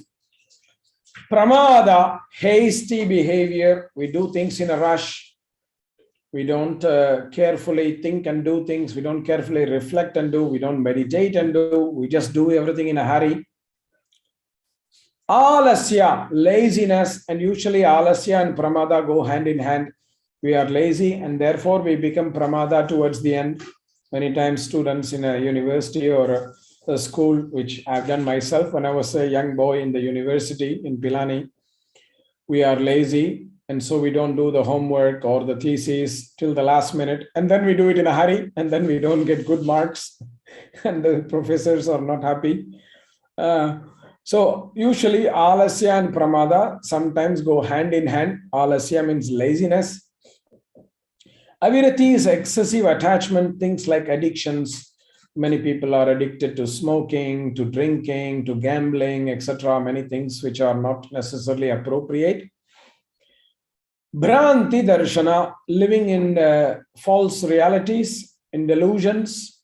Pramada, hasty behavior. We do things in a rush. We don't carefully think and do things. We don't carefully reflect and do. We don't meditate and do. We just do everything in a hurry. Alasya, laziness, and usually alasya and pramada go hand in hand. We are lazy and therefore we become pramada towards the end. Many times students in a university or a school, which I've done myself when I was a young boy in the university in Pilani, we are lazy. And so we don't do the homework or the thesis till the last minute. And then we do it in a hurry and then we don't get good marks and the professors are not happy. So usually alasya and pramada sometimes go hand in hand. Alasya means laziness. Avirati is excessive attachment, things like addictions. Many people are addicted to smoking, to drinking, to gambling, etc. Many things which are not necessarily appropriate. Bhranti darshana, living in false realities, in delusions.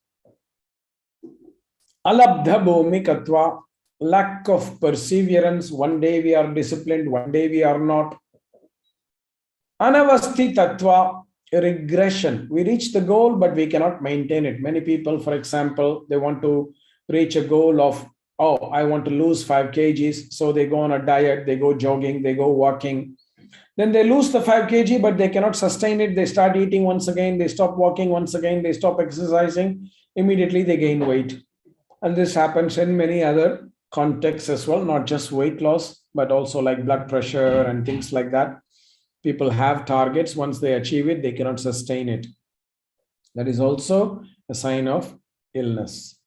Alabdha bhumikatva, lack of perseverance. One day we are disciplined, one day we are not. Anavasti tattva, regression. We reach the goal, but we cannot maintain it. Many people, for example, they want to reach a goal of, oh, I want to lose 5 kgs. So they go on a diet, they go jogging, they go walking. Then they lose the 5 kg, but they cannot sustain it. They start eating once again. They stop walking once again. They stop exercising. Immediately they gain weight. And this happens in many other contexts as well, not just weight loss, but also like blood pressure and things like that. People have targets. Once they achieve it, they cannot sustain it. That is also a sign of illness.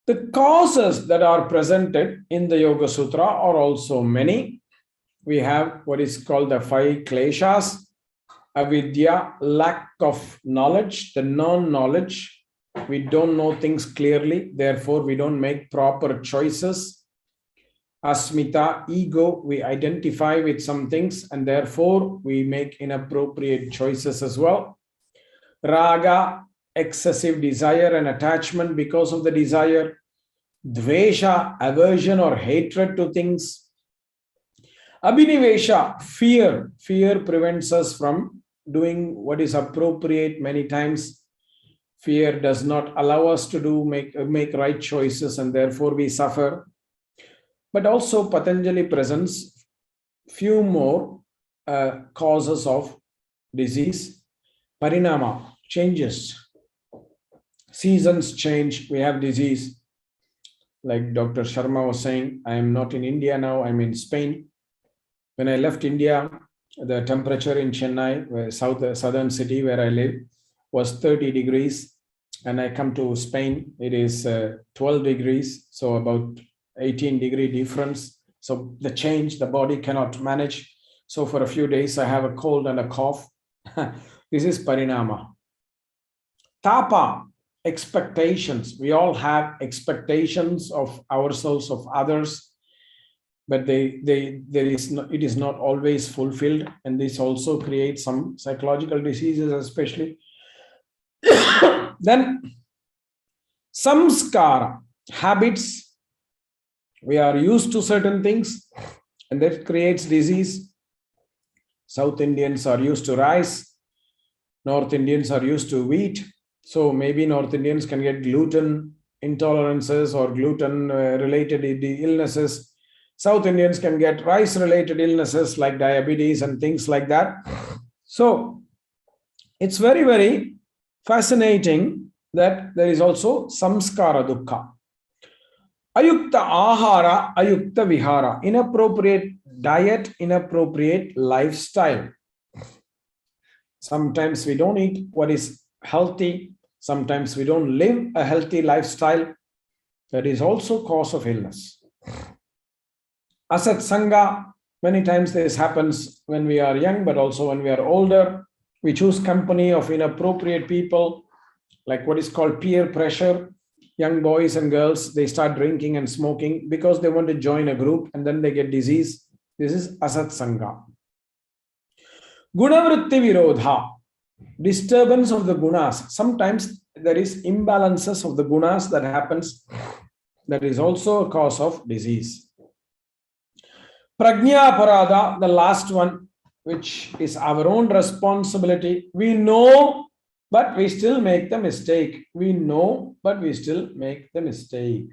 The causes that are presented in the Yoga Sutra are also many. We have what is called the 5 kleshas, avidya, lack of knowledge, the non-knowledge. We don't know things clearly, therefore we don't make proper choices. Asmita, ego, we identify with some things and therefore we make inappropriate choices as well. Raga, excessive desire and attachment because of the desire. Dvesha, aversion or hatred to things. Abhinivesha, fear. Fear prevents us from doing what is appropriate many times. Fear does not allow us to make right choices and therefore we suffer. But also Patanjali presents few more causes of disease. Parinama, changes. Seasons change, we have disease. Like Dr. Sharma was saying, I am not in India now, I'm in Spain. When I left India, the temperature in Chennai, southern city where I live, was 30 degrees. And I come to Spain, it is 12 degrees, so about 18-degree difference. So the change, the body cannot manage. So for a few days, I have a cold and a cough. This is parinama. Tapa, expectations. We all have expectations of ourselves, of others, but it is not always fulfilled. And this also creates some psychological diseases, especially. Then samskara, habits. We are used to certain things and that creates disease. South Indians are used to rice. North Indians are used to wheat. So maybe North Indians can get gluten intolerances or gluten related illnesses. South Indians can get rice related illnesses like diabetes and things like that. So it's very, very fascinating that there is also samskara dukkha. Ayukta ahara, ayukta vihara, inappropriate diet, inappropriate lifestyle. Sometimes we don't eat what is healthy. Sometimes we don't live a healthy lifestyle. That is also cause of illness. Asat sangha, many times this happens when we are young, but also when we are older. We choose company of inappropriate people, like what is called peer pressure. Young boys and girls, they start drinking and smoking because they want to join a group and then they get disease. This is asat sangha. Gunavritti virodha, disturbance of the gunas. Sometimes there is imbalances of the gunas that happens. That is also a cause of disease. Prajna aparadha, the last one, which is our own responsibility. We know, but we still make the mistake. We know, but we still make the mistake.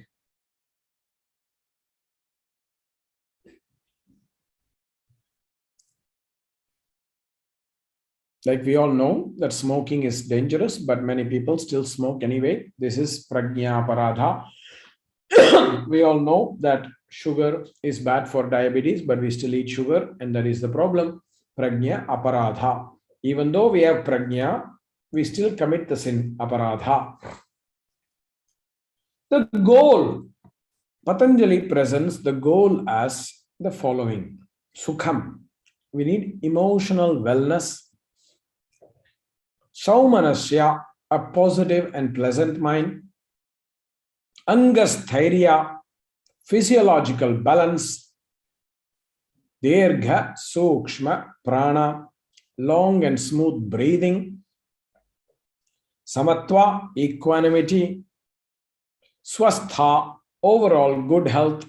Like we all know that smoking is dangerous, but many people still smoke anyway. This is prajna aparadha. We all know that sugar is bad for diabetes, but we still eat sugar, and that is the problem. Prajna aparadha. Even though we have prajna, we still commit the sin, aparadha. The goal, Patanjali presents the goal as the following. Sukham. We need emotional wellness. Saumanasya, a positive and pleasant mind. Angasthairia, physiological balance. Dirgha, sukshma, prana, long and smooth breathing. Samatva, equanimity. Swastha, overall good health.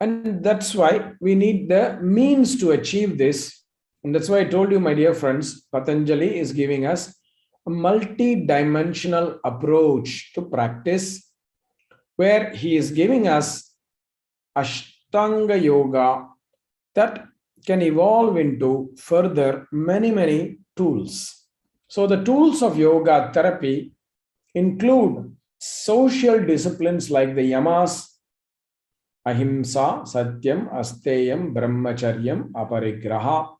And that's why we need the means to achieve this. And that's why I told you, my dear friends, Patanjali is giving us a multi-dimensional approach to practice, where he is giving us Ashtanga Yoga that can evolve into further many tools. So the tools of yoga therapy include social disciplines like the yamas, ahimsa, satyam, asteyam, brahmacharyam, aparigraha,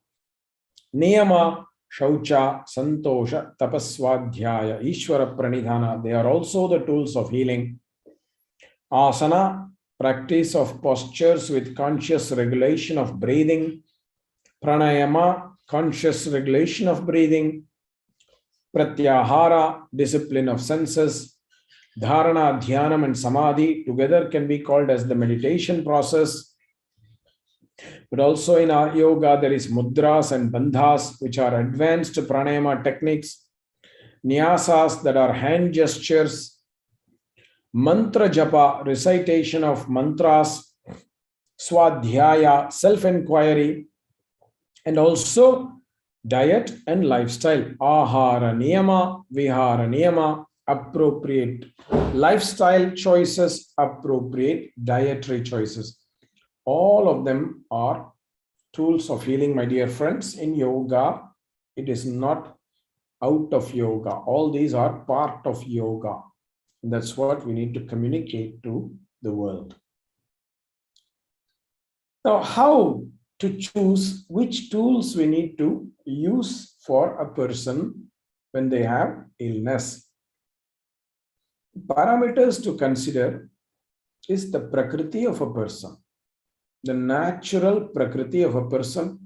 niyama, shaucha, santosha, tapaswadhyaya, ishvara pranidhana. They are also the tools of healing. Asana, practice of postures with conscious regulation of breathing. Pranayama, conscious regulation of breathing. Pratyahara, discipline of senses. Dharana, Dhyanam, and Samadhi together can be called as the meditation process. But also in our yoga, there is mudras and bandhas, which are advanced pranayama techniques. Nyasas, that are hand gestures. Mantra japa, recitation of mantras. Swadhyaya, self-inquiry. And also diet and lifestyle. Ahara niyama, vihara niyama, appropriate lifestyle choices, appropriate dietary choices. All of them are tools of healing, my dear friends. In yoga, it is not out of yoga. All these are part of yoga. And that's what we need to communicate to the world. Now, how to choose which tools we need to use for a person when they have illness? Parameters to consider is the prakriti of a person, the natural prakriti of a person,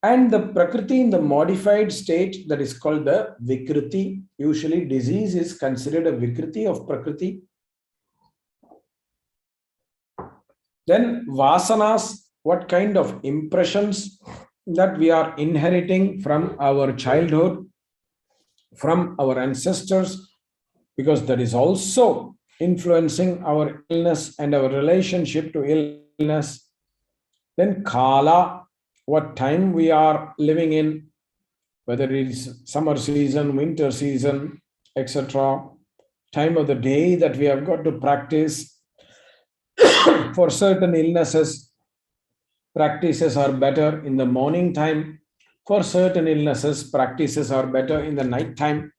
and the prakriti in the modified state, that is called the vikriti. Usually disease is considered a vikriti of prakriti. Then vasanas, what kind of impressions that we are inheriting from our childhood, from our ancestors, because that is also influencing our illness and our relationship to illness. Then kala, what time we are living in, whether it is summer season, winter season, etc. Time of the day that we have got to practice. For certain illnesses, practices are better in the morning time. For certain illnesses, practices are better in the night time.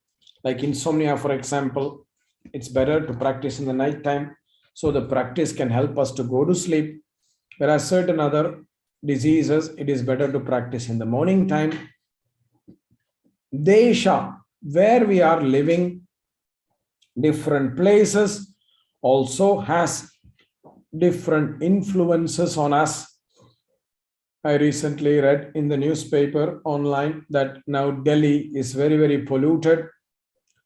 Like insomnia, for example, it's better to practice in the night time. So the practice can help us to go to sleep. Whereas certain other diseases, it is better to practice in the morning time. Desha, where we are living, different places also has different influences on us. I recently read in the newspaper online that now Delhi is very, very polluted.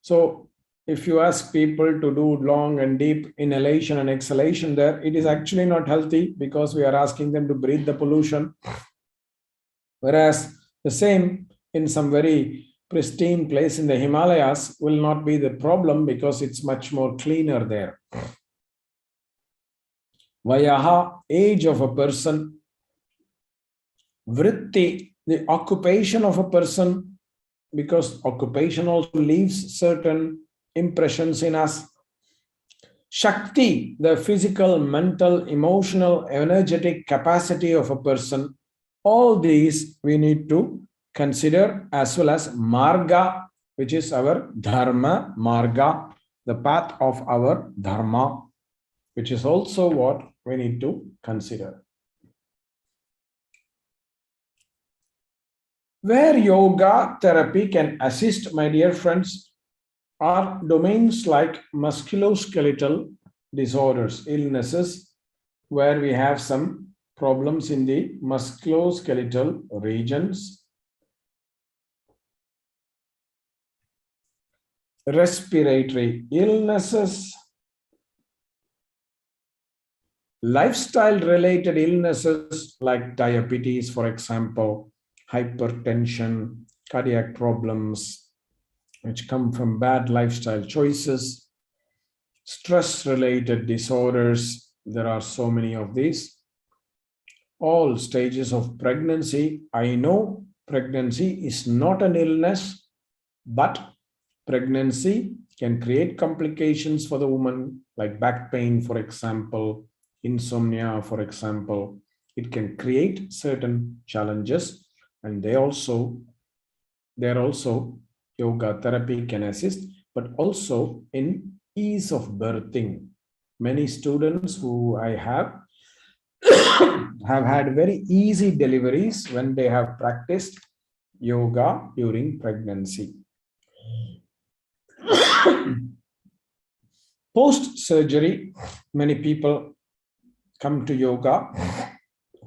So if you ask people to do long and deep inhalation and exhalation there, it is actually not healthy because we are asking them to breathe the pollution. Whereas the same in some very pristine place in the Himalayas will not be the problem because it's much more cleaner there. Vayaha, age of a person. Vritti, the occupation of a person, because occupation also leaves certain impressions in us. Shakti, the physical, mental, emotional, energetic capacity of a person. All these we need to consider, as well as marga, which is our dharma, marga, the path of our dharma, which is also what we need to consider. Where yoga therapy can assist, my dear friends, are domains like musculoskeletal disorders, illnesses, where we have some problems in the musculoskeletal regions. Respiratory illnesses, lifestyle-related illnesses like diabetes, for example, hypertension, cardiac problems, which come from bad lifestyle choices, stress-related disorders. There are so many of these. All stages of pregnancy. I know pregnancy is not an illness, but pregnancy can create complications for the woman, like back pain, for example, insomnia, for example. It can create certain challenges, and there also yoga therapy can assist, but also in ease of birthing. Many students who I have had very easy deliveries when they have practiced yoga during pregnancy. Post-surgery, many people come to yoga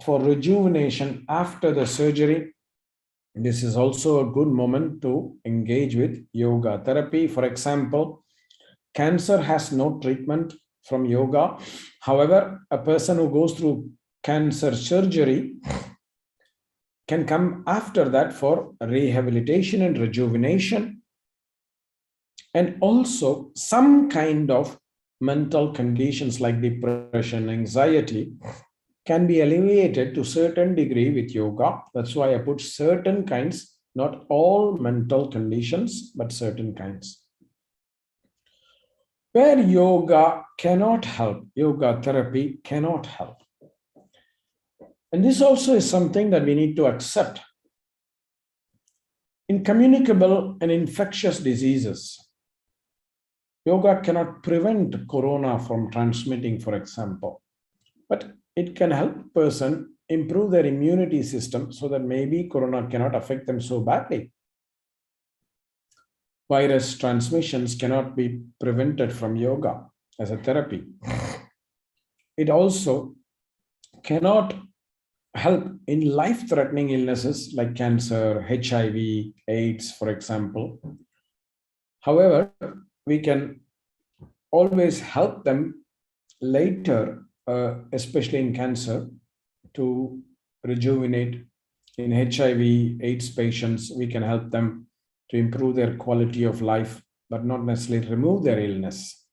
for rejuvenation after the surgery. This is also a good moment to engage with yoga therapy. For example, cancer has no treatment from yoga. However, a person who goes through cancer surgery can come after that for rehabilitation and rejuvenation. And also some kind of mental conditions like depression, anxiety can be alleviated to certain degree with yoga. That's why I put certain kinds, not all mental conditions, but certain kinds. Where yoga cannot help, yoga therapy cannot help. And this also is something that we need to accept. In communicable and infectious diseases, yoga cannot prevent corona from transmitting, for example, but it can help a person improve their immunity system so that maybe corona cannot affect them so badly. Virus transmissions cannot be prevented from yoga as a therapy. It also cannot help in life-threatening illnesses like cancer, HIV, AIDS, for example. However, we can always help them later, especially in cancer, to rejuvenate. In HIV, AIDS patients, we can help them to improve their quality of life, but not necessarily remove their illness.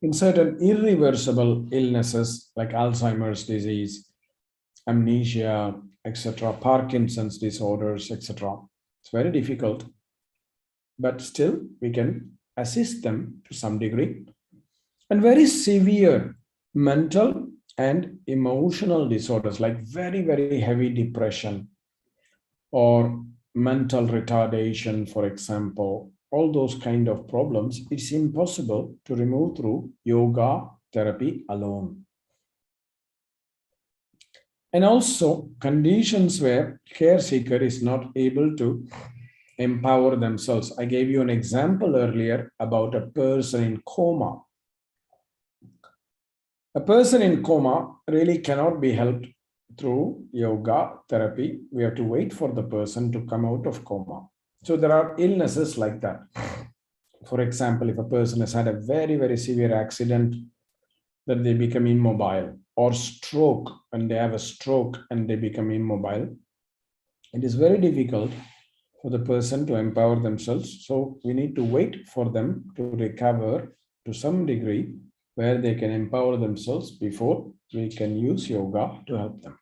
In certain irreversible illnesses like Alzheimer's disease, amnesia, etc., Parkinson's disorders, etc., it's very difficult, but still we can assist them to some degree. And very severe mental and emotional disorders like very, very heavy depression or mental retardation, for example, all those kind of problems, it's impossible to remove through yoga therapy alone. And also conditions where care seeker is not able to empower themselves. I gave you an example earlier about a person in coma. A person in coma really cannot be helped through yoga therapy. We have to wait for the person to come out of coma. So there are illnesses like that. For example, if a person has had a very, very severe accident, that they become immobile, or stroke, and they have a stroke and they become immobile, it is very difficult for the person to empower themselves. So we need to wait for them to recover to some degree where they can empower themselves before we can use yoga to help them.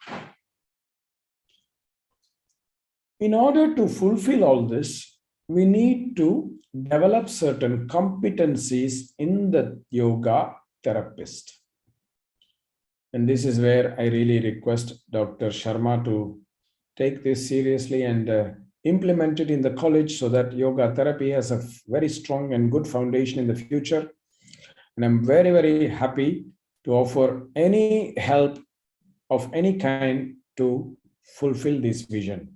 In order to fulfill all this, we need to develop certain competencies in the yoga therapist. And this is where I really request Dr. Sharma to take this seriously and implement it in the college so that yoga therapy has a very strong and good foundation in the future. And I'm very, very happy to offer any help of any kind to fulfill this vision.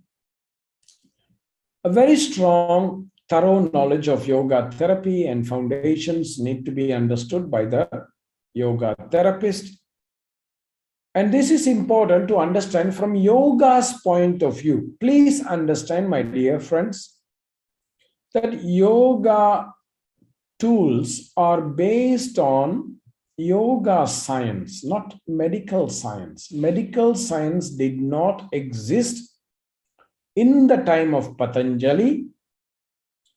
A very strong, thorough knowledge of yoga therapy and foundations need to be understood by the yoga therapist. And this is important to understand from yoga's point of view. Please understand, my dear friends, that yoga tools are based on yoga science, not medical science. Medical science did not exist in the time of Patanjali.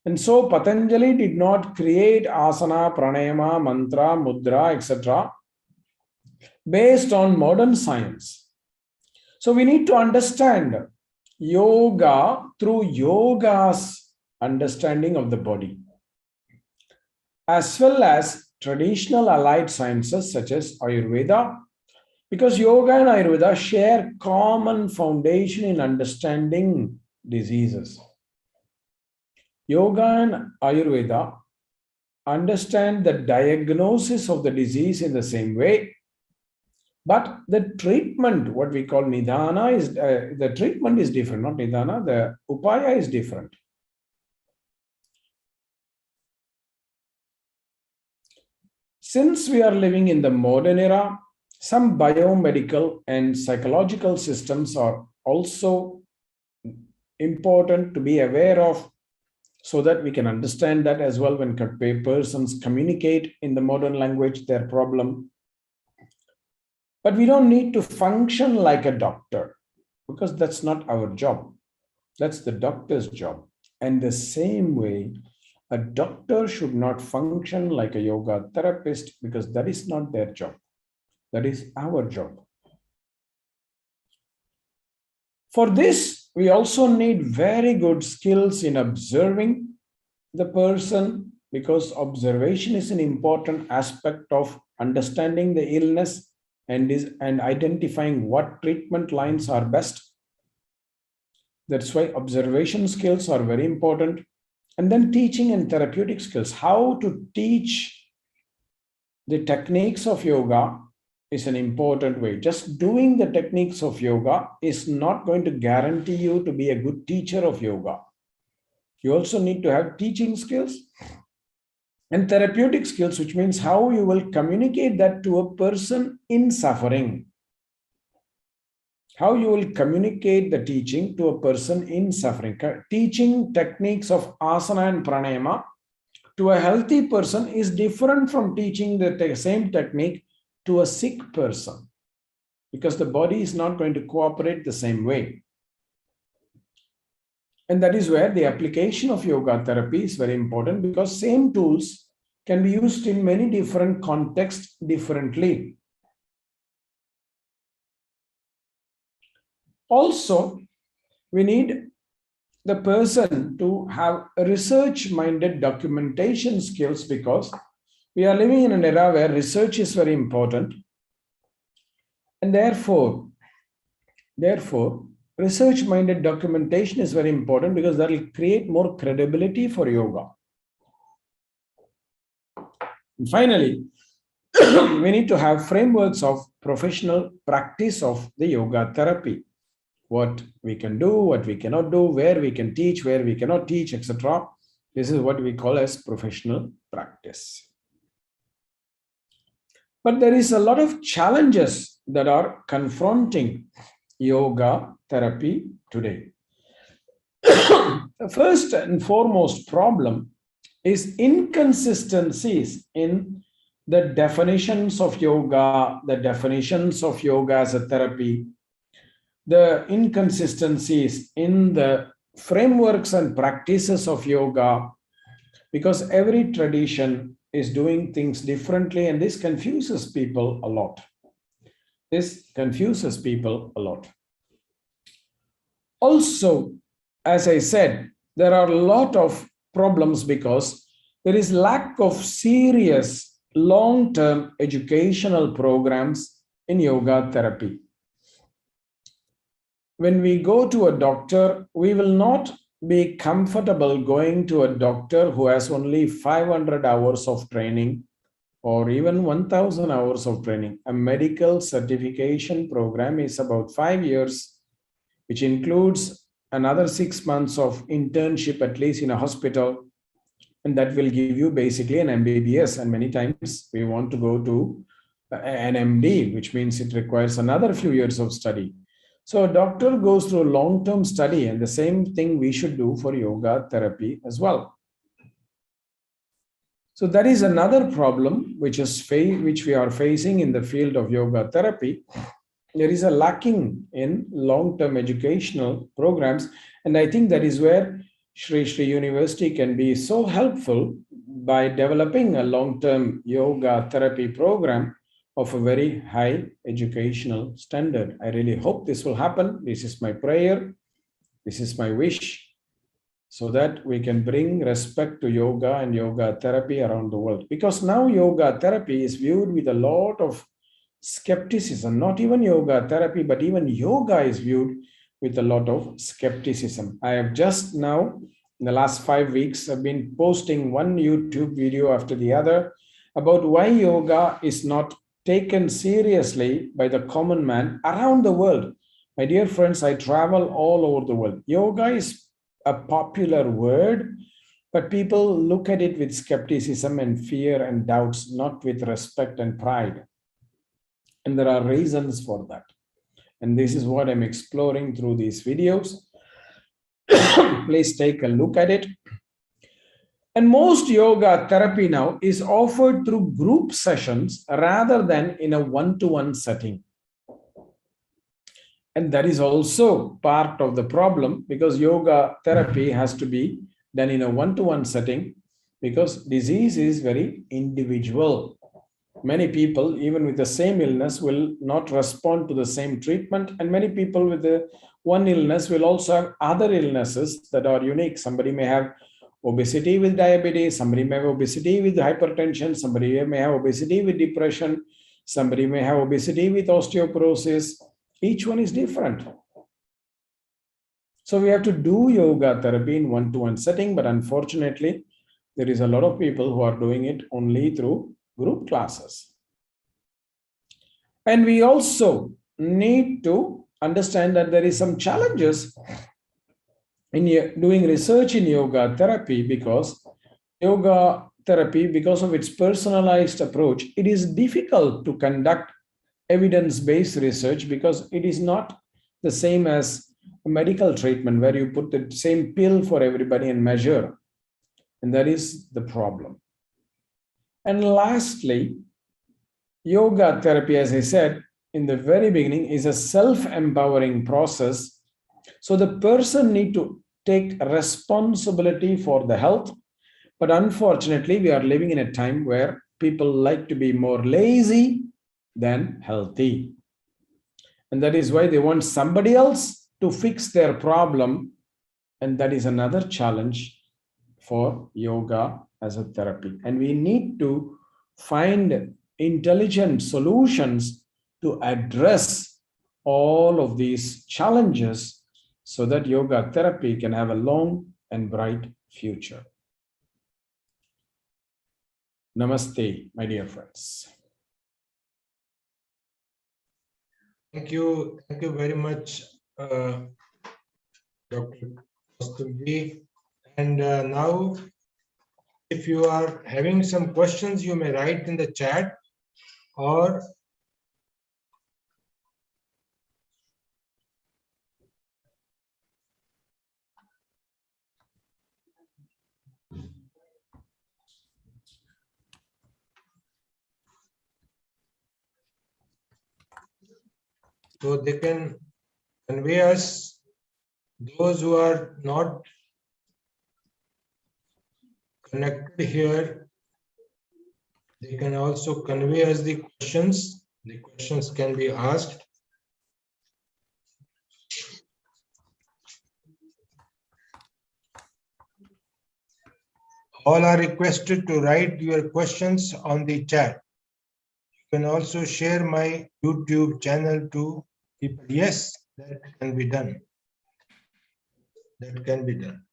And so Patanjali did not create asana, pranayama, mantra, mudra, etc. based on modern science. So we need to understand yoga through yoga's understanding of the body, as well as traditional allied sciences such as Ayurveda, because yoga and Ayurveda share common foundation in understanding diseases. Yoga and Ayurveda understand the diagnosis of the disease in the same way, but the treatment, what we call nidana, is the treatment is different, not nidana, the upaya is different. since we are living in the modern era, some biomedical and psychological systems are also important to be aware of, so that we can understand that as well when persons communicate in the modern language their problem. But we don't need to function like a doctor, because that's not our job. That's the doctor's job. And the same way, a doctor should not function like a yoga therapist, because that is not their job. That is our job. For this, we also need very good skills in observing the person, because observation is an important aspect of understanding the illness and identifying what treatment lines are best. That's why observation skills are very important. And then teaching and therapeutic skills. How to teach the techniques of yoga is an important way. Just doing the techniques of yoga is not going to guarantee you to be a good teacher of yoga. You also need to have teaching skills and therapeutic skills, which means how you will communicate that to a person in suffering. How you will communicate the teaching to a person in suffering. Teaching techniques of asana and pranayama to a healthy person is different from teaching the same technique to a sick person, because the body is not going to cooperate the same way. And that is where the application of yoga therapy is very important, because same tools can be used in many different contexts differently. Also, we need the person to have research-minded documentation skills, because we are living in an era where research is very important. And therefore, research-minded documentation is very important, because that will create more credibility for yoga. And finally, we need to have frameworks of professional practice of the yoga therapy. What we can do, what we cannot do, where we can teach, where we cannot teach, etc. This is what we call as professional practice. But there is a lot of challenges that are confronting yoga therapy today. The first and foremost problem is inconsistencies in the definitions of yoga, as a therapy, the inconsistencies in the frameworks and practices of yoga, because every tradition is doing things differently, and this confuses people a lot. Also, as I said, there are a lot of problems because there is lack of serious long-term educational programs in yoga therapy. When we go to a doctor, we will not be comfortable going to a doctor who has only 500 hours of training or even 1,000 hours of training. A medical certification program is about 5 years, which includes another 6 months of internship, at least in a hospital. And that will give you basically an MBBS. And many times we want to go to an MD, which means it requires another few years of study. So a doctor goes through a long-term study, and the same thing we should do for yoga therapy as well. So that is another problem which we are facing in the field of yoga therapy. There is a lacking in long-term educational programs, and I think that is where Sri University can be so helpful by developing a long-term yoga therapy program of a very high educational standard. I really hope this will happen. This is my prayer. This is my wish, so that we can bring respect to yoga and yoga therapy around the world. Because now yoga therapy is viewed with a lot of skepticism. Not even yoga therapy, but even yoga is viewed with a lot of skepticism. I have just now, in the last 5 weeks, I've been posting one YouTube video after the other about why yoga is not taken seriously by the common man around the world. My dear friends, I travel all over the world. Yoga is a popular word, But people look at it with skepticism and fear and doubts, not with respect and pride. And there are reasons for that. And this is what I'm exploring through these videos. Please take a look at it. And most yoga therapy now is offered through group sessions rather than in a one-to-one setting. And that is also part of the problem, because yoga therapy has to be done in a one-to-one setting because disease is very individual. Many people, even with the same illness, will not respond to the same treatment. And many people with the one illness will also have other illnesses that are unique. Somebody may have obesity with diabetes, somebody may have obesity with hypertension, somebody may have obesity with depression, somebody may have obesity with osteoporosis. Each one is different. So we have to do yoga therapy in one-to-one setting, but unfortunately, there is a lot of people who are doing it only through group classes. And we also need to understand that there is some challenges in doing research in yoga therapy, because yoga therapy, because of its personalized approach, it is difficult to conduct evidence-based research because it is not the same as a medical treatment where you put the same pill for everybody and measure. And that is the problem. And lastly, yoga therapy, as I said in the very beginning, is a self-empowering process. So the person needs to take responsibility for the health. But unfortunately, we are living in a time where people like to be more lazy than healthy. And that is why they want somebody else to fix their problem. And that is another challenge for yoga as a therapy. And we need to find intelligent solutions to address all of these challenges so that yoga therapy can have a long and bright future. Namaste, my dear friends. Thank you very much, Dr. Kaustubji. And now, if you are having some questions, you may write in the chat, or so they can convey us. Those who are not connected here, they can also convey us the questions. The questions can be asked. All are requested to write your questions on the chat. You can also share my YouTube channel to people. Yes, that can be done. That can be done.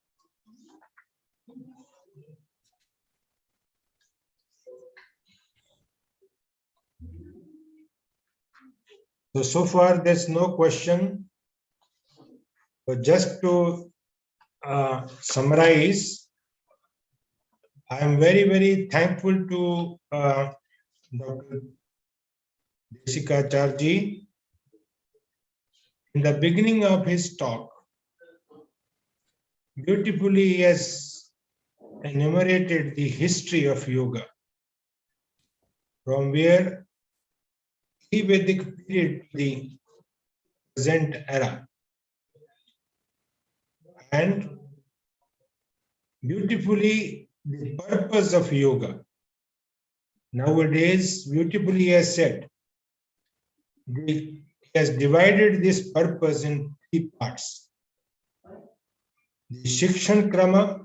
So far, there's no question. But just to summarize, I am very, very thankful to Dr. Desikacharji. In the beginning of his talk, beautifully he has enumerated the history of yoga, from where pre-Vedic period to the present era. And beautifully the purpose of yoga. Nowadays, beautifully he has said, he has divided this purpose in 3 parts. The Shikshan Krama,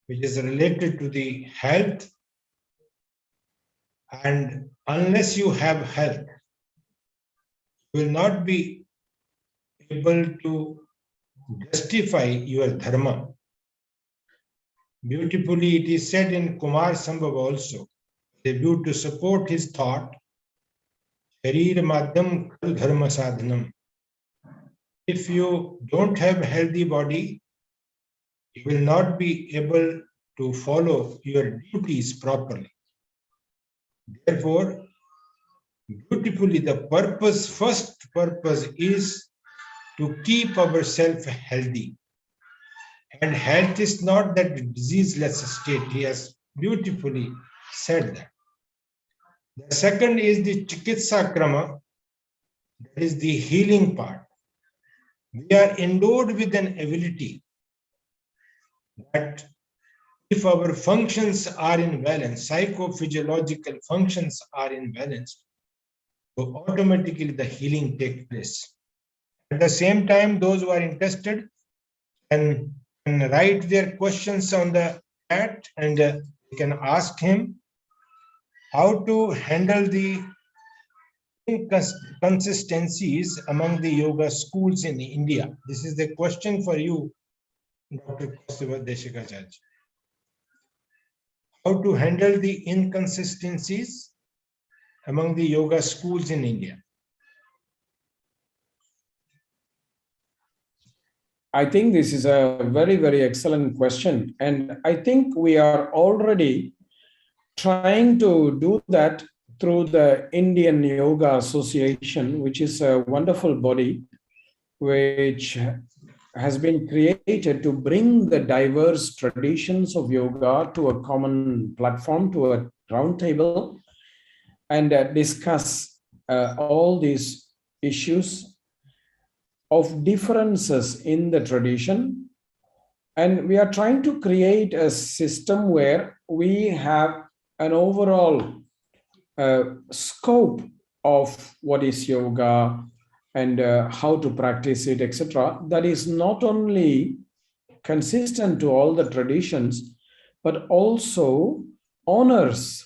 which is related to the health, and unless you have health, you will not be able to justify your dharma. Beautifully, it is said in Kumar Sambhava also, the view to support his thought, Sharir Madhyam Kal Dharma Sadhanam. If you don't have a healthy body, you will not be able to follow your duties properly. Therefore, beautifully, the first purpose is to keep ourselves healthy. And health is not that diseaseless state. He has beautifully said that. The second is the chikitsa krama, that is the healing part. We are endowed with an ability that if our functions are in balance, psychophysiological functions are in balance, so automatically the healing takes place. At the same time, those who are interested can write their questions on the chat, and you can ask him how to handle the inconsistencies among the yoga schools in India. This is the question for you, Dr. Kaustubh Deshikacharya. How to handle the inconsistencies among the yoga schools in India? I think this is a very, very excellent question. And I think we are already trying to do that through the Indian Yoga Association, which is a wonderful body which has been created to bring the diverse traditions of yoga to a common platform, to a round table, and discuss all these issues of differences in the tradition. And we are trying to create a system where we have an overall scope of what is yoga and how to practice it, etc. That is not only consistent to all the traditions, but also honors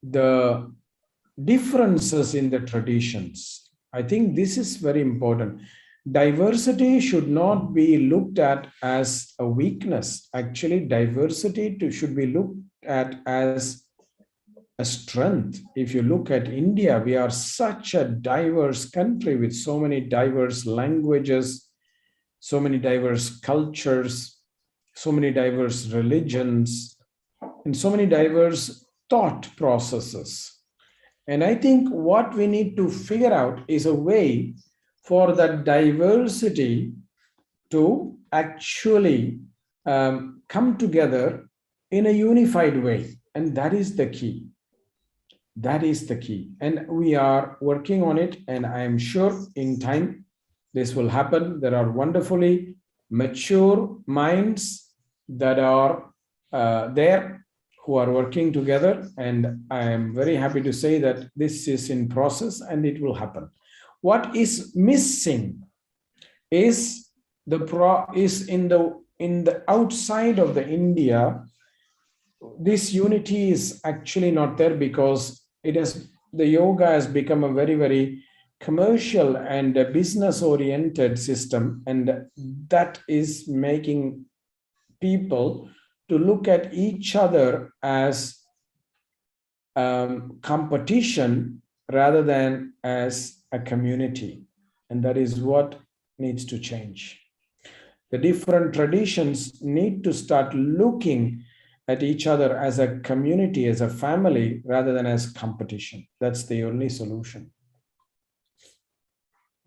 the differences in the traditions. I think this is very important. Diversity should not be looked at as a weakness. Actually, diversity should be looked at as a strength. If you look at India, we are such a diverse country with so many diverse languages, so many diverse cultures, so many diverse religions, and so many diverse thought processes. And I think what we need to figure out is a way for that diversity to actually come together in a unified way. And that is the key. That is the key. And we are working on it. And I am sure in time this will happen. There are wonderfully mature minds that are there who are working together. And I am very happy to say that this is in process and it will happen. What is missing is in the outside of the India. This unity is actually not there because the yoga has become a very, very commercial and business oriented system, and that is making people to look at each other as competition rather than as a community. And that is what needs to change. The different traditions need to start looking at each other as a community, as a family, rather than as competition. That's the only solution.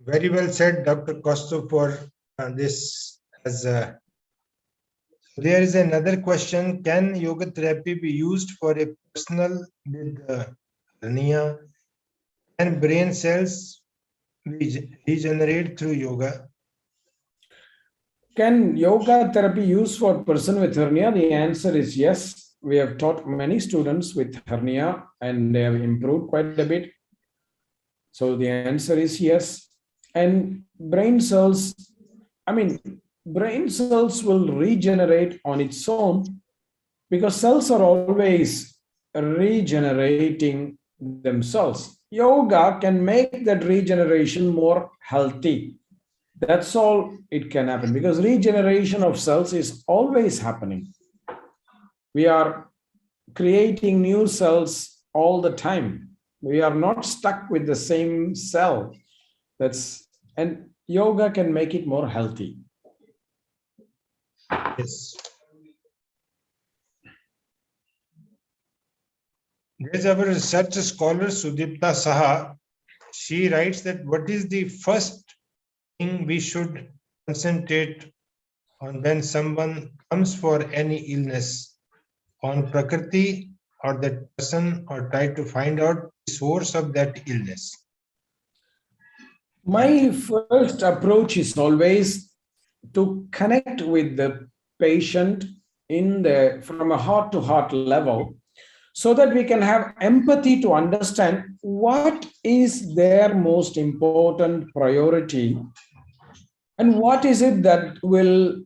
Very well said, Dr. Kaustubh, for this. There is another question. Can yoga therapy be used for a person with hernia? Can brain cells regenerate through yoga? Can yoga therapy used for a person with hernia? The answer is yes. We have taught many students with hernia and they have improved quite a bit. So the answer is yes. And brain cells will regenerate on its own because cells are always regenerating themselves. Yoga can make that regeneration more healthy. That's all it can happen because regeneration of cells is always happening. We are creating new cells all the time. We are not stuck with the same cell. And yoga can make it more healthy. Yes. There's our research scholar Sudipta Saha. She writes that what is the first thing we should concentrate on when someone comes for any illness, on Prakriti or that person, or try to find out the source of that illness? My first approach is always to connect with the patient from a heart to heart level, so that we can have empathy to understand what is their most important priority and what is it that will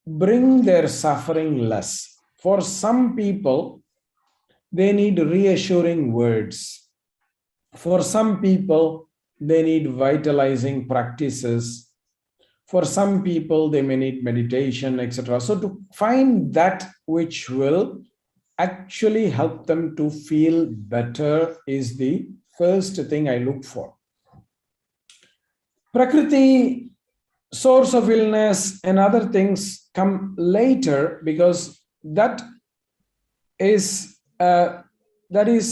bring their suffering less. For some people, they need reassuring words. For some people, they need vitalizing practices. For some people, they may need meditation, etc. So to find that which will actually help them to feel better is the first thing I look for. Prakriti, source of illness, and other things come later, because that is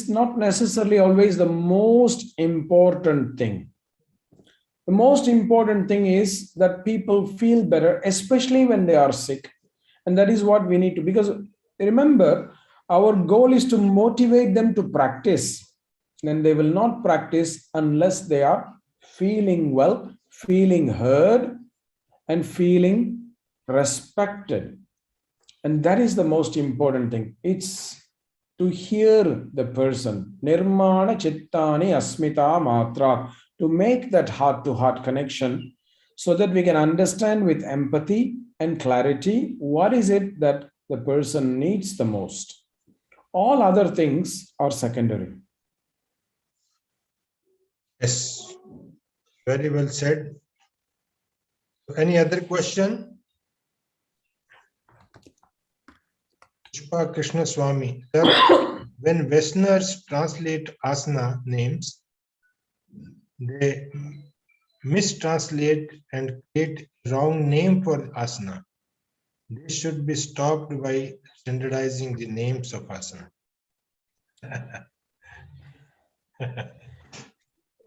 not necessarily always the most important thing. The most important thing is that people feel better, especially when they are sick. And that is what we need to, because remember, our goal is to motivate them to practice. Then they will not practice unless they are feeling well, feeling heard, and feeling respected. And that is the most important thing. It's to hear the person. Nirmana chittani asmita matra. To make that heart-to-heart connection, so that we can understand with empathy and clarity what is it that the person needs the most. All other things are secondary. Yes, very well said. Any other question? Pushpa Krishna Swami. When Westerners translate asana names, they mistranslate and create wrong name for asana. This should be stopped by standardizing the names of asana.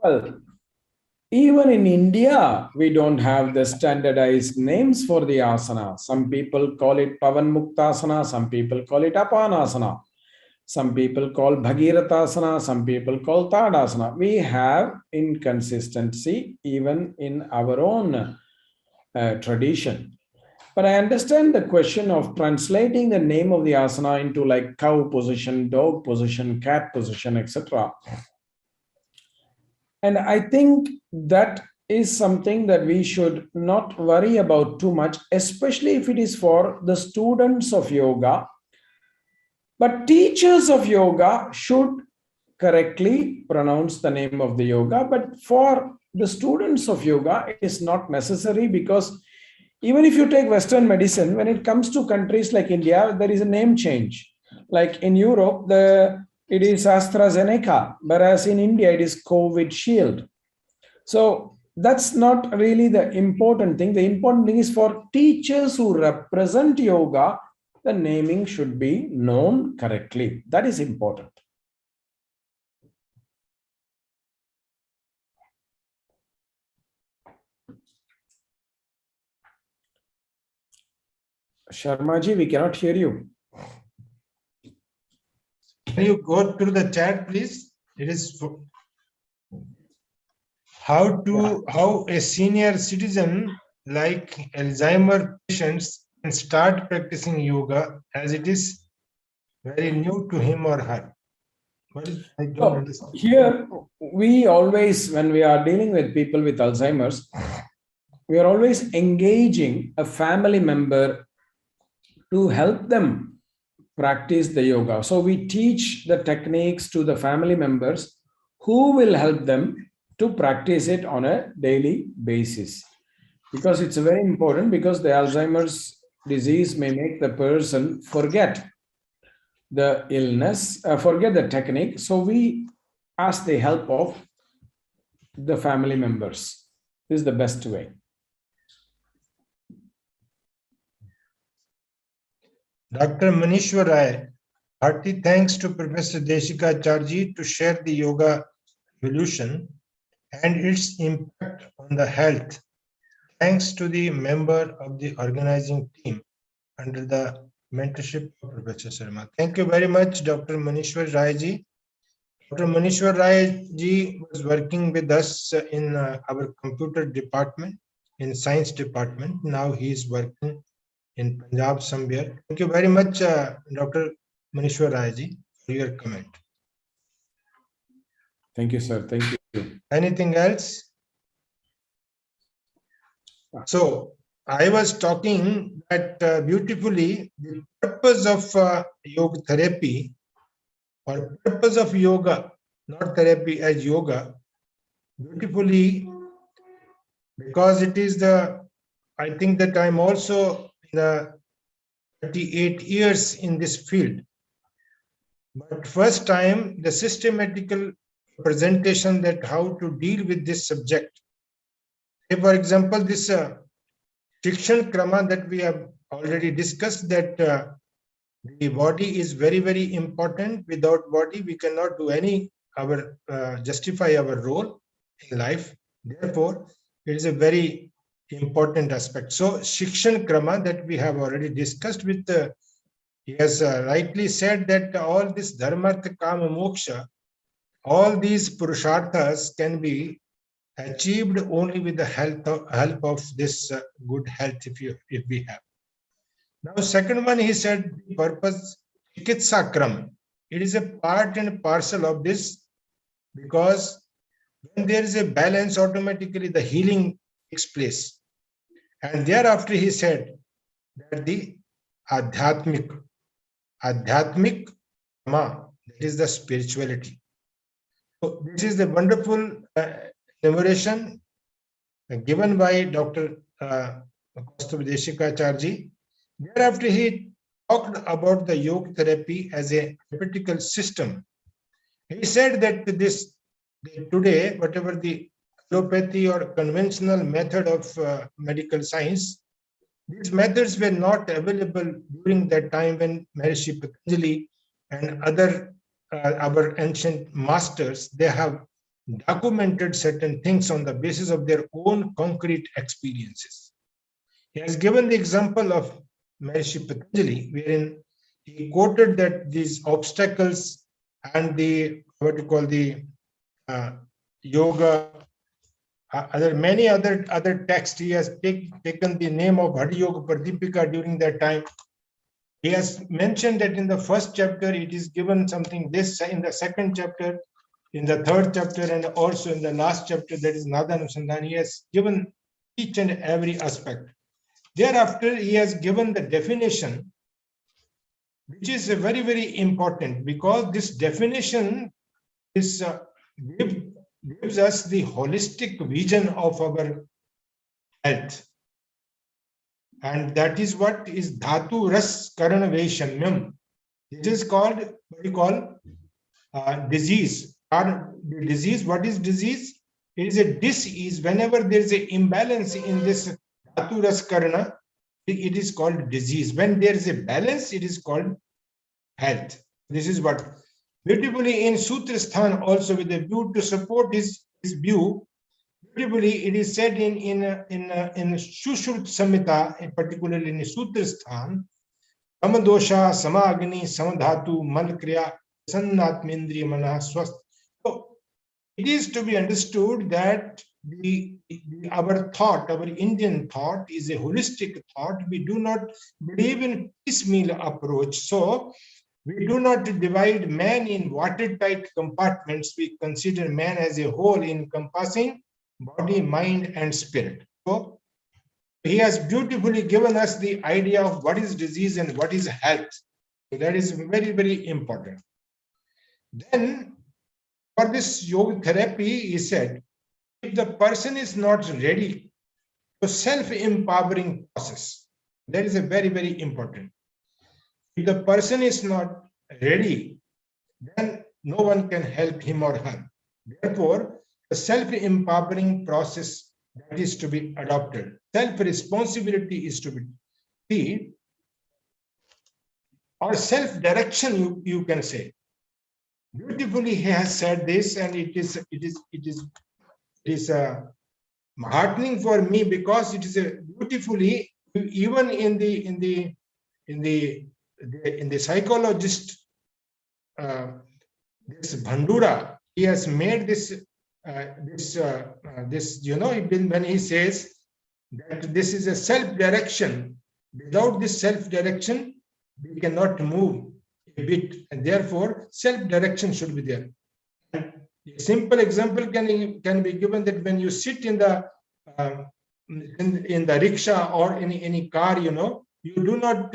Well, even in India, we don't have the standardized names for the asana. Some people call it Pavan Muktasana, some people call it Apanasana. Some people call Bhagirathasana, some people call Tadasana. We have inconsistency even in our own tradition. But I understand the question of translating the name of the asana into like cow position, dog position, cat position, etc. And I think that is something that we should not worry about too much, especially if it is for the students of yoga. But teachers of yoga should correctly pronounce the name of the yoga. But for the students of yoga, it is not necessary, because even if you take Western medicine, when it comes to countries like India, there is a name change. Like in Europe, it is AstraZeneca, whereas in India, it is COVID Shield. So that's not really the important thing. The important thing is for teachers who represent yoga, the naming should be known correctly. That is important. Sharmaji, we cannot hear you. Can you go through the chat, please? It is how a senior citizen like Alzheimer patients can start practicing yoga, as it is very new to him or her. I don't understand. Here, we always, when we are dealing with people with Alzheimer's, we are always engaging a family member to help them practice the yoga. So we teach the techniques to the family members who will help them to practice it on a daily basis. Because it's very important, because the Alzheimer's disease may make the person forget the illness, forget the technique. So we ask the help of the family members. This is the best way. Dr. Manishwar Rai, hearty thanks to Professor Deshika Acharya to share the yoga evolution and its impact on the health. Thanks to the member of the organizing team under the mentorship of Professor Sharma. Thank you very much, Dr. Manishwar Rai ji. Dr. Manishwar Rai ji was working with us in our computer department, in science department. Now he is working in Punjab somewhere. Thank you very much, Dr. Manishwar Rai ji, for your comment. Thank you, sir. Thank you. Anything else? So I was talking that beautifully the purpose of yoga therapy or purpose of yoga, not therapy as yoga, beautifully, because it is I think that I'm also in the 38 years in this field. But first time the systematical presentation that how to deal with this subject. For example, this Shikshan Krama that we have already discussed, that the body is very, very important. Without body, we cannot do justify our role in life. Therefore, it is a very important aspect. So, Shikshan Krama that we have already discussed with, he has rightly said that all this Dharmartha, Kama, Moksha, all these Purusharthas can be achieved only with the help of this good health if we have. Now, second one, he said, purpose, Chikitsa Kram. It is a part and parcel of this, because when there is a balance, automatically the healing takes place. And thereafter, he said that the Adhyatmik Karma, that is the spirituality. So this is the wonderful enumeration given by Dr. Deshika Acharya. Thereafter, he talked about the yoga therapy as a therapeutical system. He said that today, whatever the allopathy or conventional method of medical science, these methods were not available during that time when Maharishi Patanjali and other our ancient masters, they have documented certain things on the basis of their own concrete experiences. He has given the example of Maharishi Patanjali, wherein he quoted that these obstacles and the what you call the yoga, many other texts. He has taken the name of Hadi Yoga Pradipika during that time. He has mentioned that in the first chapter it is given something this, in the second chapter, in the third chapter, and also in the last chapter, that is Nada Anusandhan. He has given each and every aspect. Thereafter, he has given the definition, which is very, very important, because this definition is gives us the holistic vision of our health. And that is what is Dhatu Ras Karana Vaishamyam. It is called, what we call disease. Disease, what is disease? It is a disease. Whenever there is an imbalance in this Dhatu Ras Karana, it is called disease. When there is a balance, it is called health. This is what beautifully in Sutra Sthan, also with a view to support his view. Beautifully, it is said in Shushruta Samhita, particularly in Sutra Sthan, Samadosha, Samagni, Samadhatu, Malkriya, Sannatmindriya Mana Swast. So it is to be understood that our thought, our Indian thought, is a holistic thought. We do not believe in piecemeal approach. So we do not divide man in watertight compartments. We consider man as a whole, encompassing body, mind, and spirit. So he has beautifully given us the idea of what is disease and what is health. So that is very, very important. Then for this yoga therapy, he said, if the person is not ready to self-empowering process, that is a very, very important. If the person is not ready, then no one can help him or her. Therefore, the self-empowering process that is to be adopted. Self-responsibility is to be seen. or self-direction, you can say. Beautifully, he has said this, and it is heartening for me, because it is beautifully, even in the psychologist, this Bandura, he has made this when he says that this is a self-direction. Without this self-direction, we cannot move a bit, and therefore self-direction should be there. And a simple example can be given, that when you sit in the rickshaw or in any car, you do not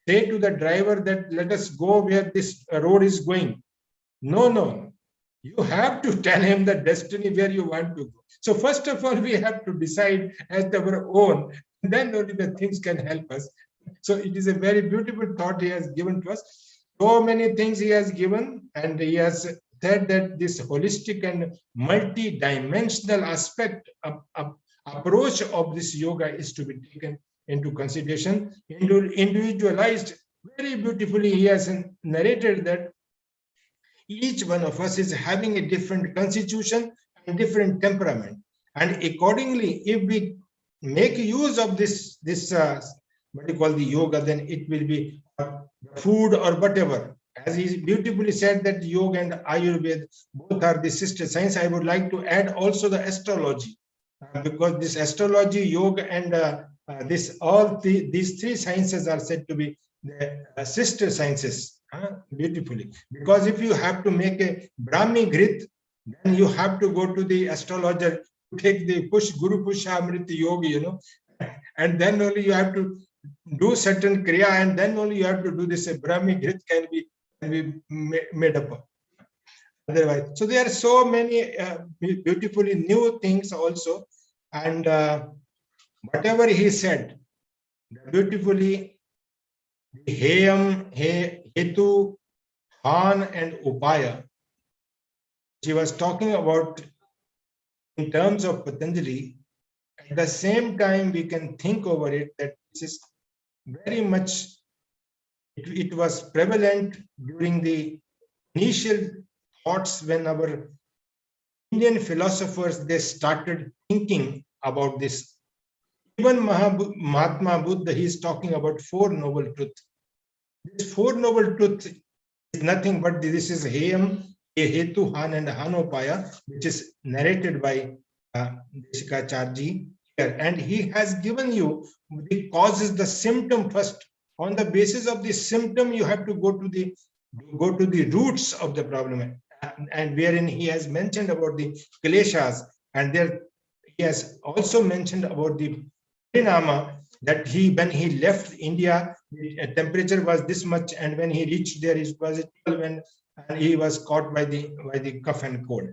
say to the driver that let us go where this road is going. No. You have to tell him the destiny where you want to go. So first of all, we have to decide as our own, and then only the things can help us. So it is a very beautiful thought he has given to us. So many things he has given, and he has said that this holistic and multi-dimensional aspect approach of this yoga is to be taken into consideration, individualized. Very beautifully, he has narrated that each one of us is having a different constitution and different temperament, and accordingly, if we make use of this what you call the yoga, then it will be food or whatever. As he beautifully said that yoga and Ayurveda both are the sister science. I would like to add also the astrology, because this astrology, yoga, and these three sciences are said to be the sister sciences. Beautifully, because if you have to make a Brahmi Grit, then you have to go to the astrologer to take the Guru Pushamrit Yoga, and then only you have to do certain Kriya, and then only you have to do this. A Brahmi Grit can be made up of. Otherwise, so there are so many beautifully new things also, and whatever he said, beautifully, Heyam, Hetu, Han, and Upaya, she was talking about in terms of Patanjali. At the same time, we can think over it that this is very much, it was prevalent during the initial thoughts when our Indian philosophers, they started thinking about this. Even Mahatma Buddha, he is talking about Four Noble Truths. This Four Noble Truths is nothing but this is Heyam, Hetu, Han, and Hanopaya, which is narrated by Desikacharji here. And he has given you the causes, the symptom first. On the basis of the symptom, you have to go to the roots of the problem. And wherein he has mentioned about the kleshas, and there he has also mentioned about the parinama, that when he left India, the temperature was this much, and when he reached there, it was 12, and he was caught by the cough and cold.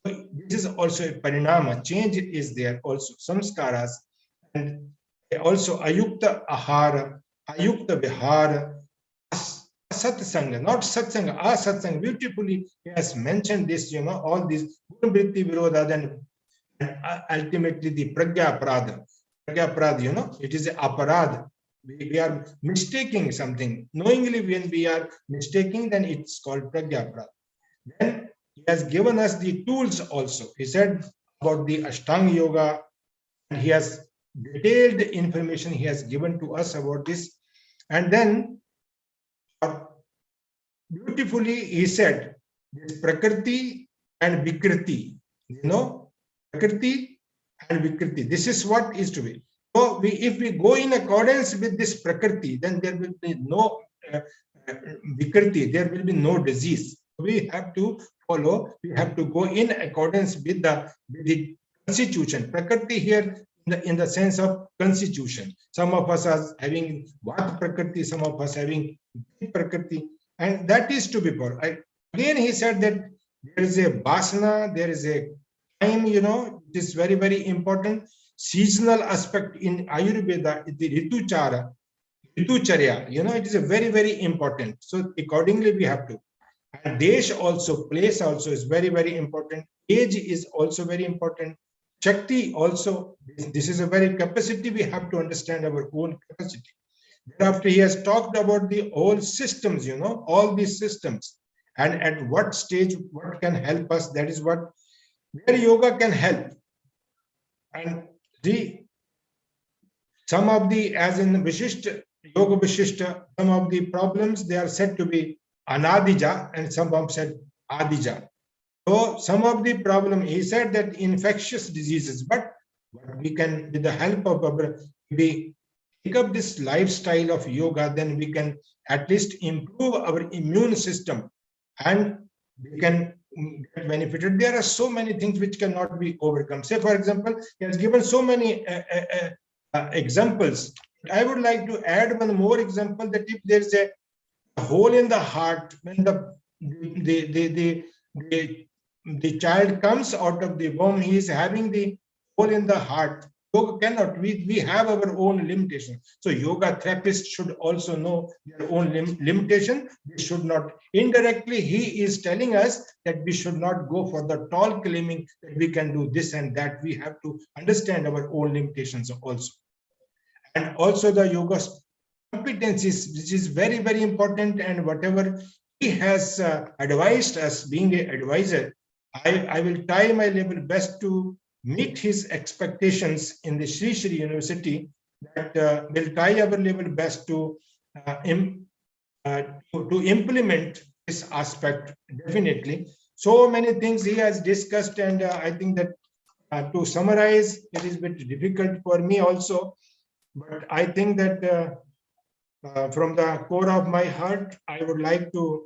So this is also a parinama. Change is there also. Samskaras, and also ayukta ahara, ayukta vihara, satsanga, not satsanga, asatsanga. Beautifully he has mentioned this, all these vritti virodha, and ultimately the pragya prada. Pragya prada, it is a aparad. We are mistaking something. Knowingly, when we are mistaking, then it's called pragya prada. Then he has given us the tools also. He said about the Ashtanga Yoga, and he has detailed information he has given to us about this. And then beautifully he said this Prakriti and Vikriti, Prakriti and Vikriti. This is what is to be. So if we go in accordance with this Prakriti, then there will be no Vikriti, there will be no disease. We have to follow, we have to go in accordance with the constitution. Prakriti here in the sense of constitution. Some of us are having Vat Prakriti, some of us having Prakriti, and that is to be followed. Again, he said that there is a Vasana, there is a time, it is very, very important. Seasonal aspect in Ayurveda, the Ritucharya, it is a very, very important. So accordingly, we have to. And Desh also, place also is very, very important. Age is also very important. Shakti also, this is a very capacity, we have to understand our own capacity. Thereafter, he has talked about the whole systems, all these systems, and at what stage what can help us. That is what where yoga can help. And some of the, as in Vishishta, Yoga Vishishta, some of the problems, they are said to be Anadija and some of them said Adija. So some of the problem, he said that infectious diseases, but we can, with the help of our, we pick up this lifestyle of yoga, then we can at least improve our immune system and we can get benefited. There are so many things which cannot be overcome. Say, for example, he has given so many examples. I would like to add one more example, that if there's a hole in the heart, when the child comes out of the womb, he is having the hole in the heart. Yoga cannot, we have our own limitation. So yoga therapists should also know their own limitation. They should not, indirectly, he is telling us that we should not go for the tall claiming that we can do this and that. We have to understand our own limitations also. And also the yoga competencies, which is very, very important, and whatever he has advised us, being an advisor, I will try my level best to meet his expectations in the Sri Sri University, that will try our level best to implement this aspect, definitely. So many things he has discussed, and I think that to summarize, it is a bit difficult for me also, but I think that from the core of my heart, I would like to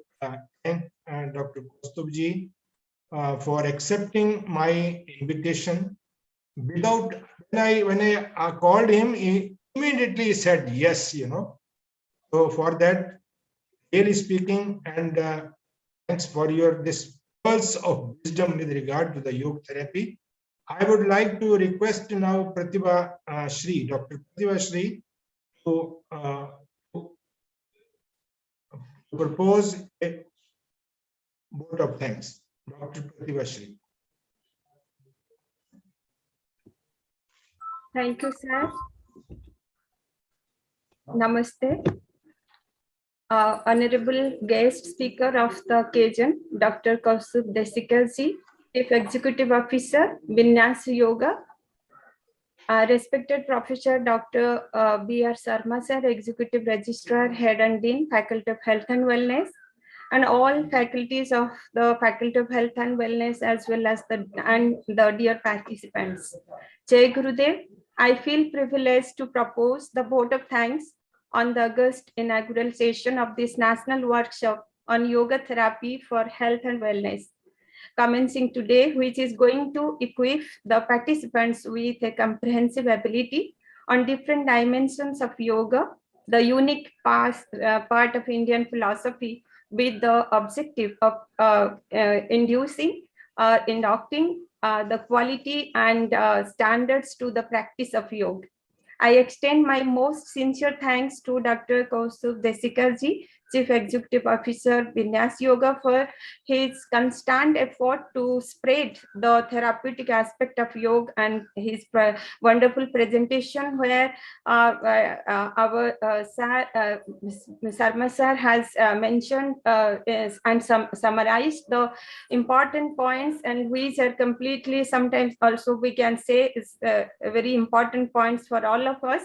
thank Dr. Kaustubji for accepting my invitation. Without, when I called him, he immediately said yes, So for that, really speaking, and thanks for your this pulse of wisdom with regard to the yoga therapy. I would like to request now Pratibha Shri, Dr. Pratibha Shri, to propose a vote of thanks. Dr. Pratibha Shri. Thank you, sir. Namaste. Honorable guest speaker of the occasion, Dr. Kaustubh Desikarji, Chief Executive Officer, Vinyas Yoga. Respected Professor Dr. B.R. Sarma, sir, Executive Registrar, Head and Dean, Faculty of Health and Wellness, and all faculties of the Faculty of Health and Wellness, as well as the dear participants. Jai Gurudev, I feel privileged to propose the vote of thanks on the August inaugural session of this national workshop on yoga therapy for health and wellness, commencing today, which is going to equip the participants with a comprehensive ability on different dimensions of yoga, the unique part of Indian philosophy, with the objective of inducing, inducting the quality and standards to the practice of yoga. I extend my most sincere thanks to Dr. Kaustubh Desikarji, Chief Executive Officer, Vinyas Yoga, for his constant effort to spread the therapeutic aspect of yoga, and his wonderful presentation where our Sarma sir has mentioned and summarized the important points, and which are completely, sometimes also we can say, is very important points for all of us.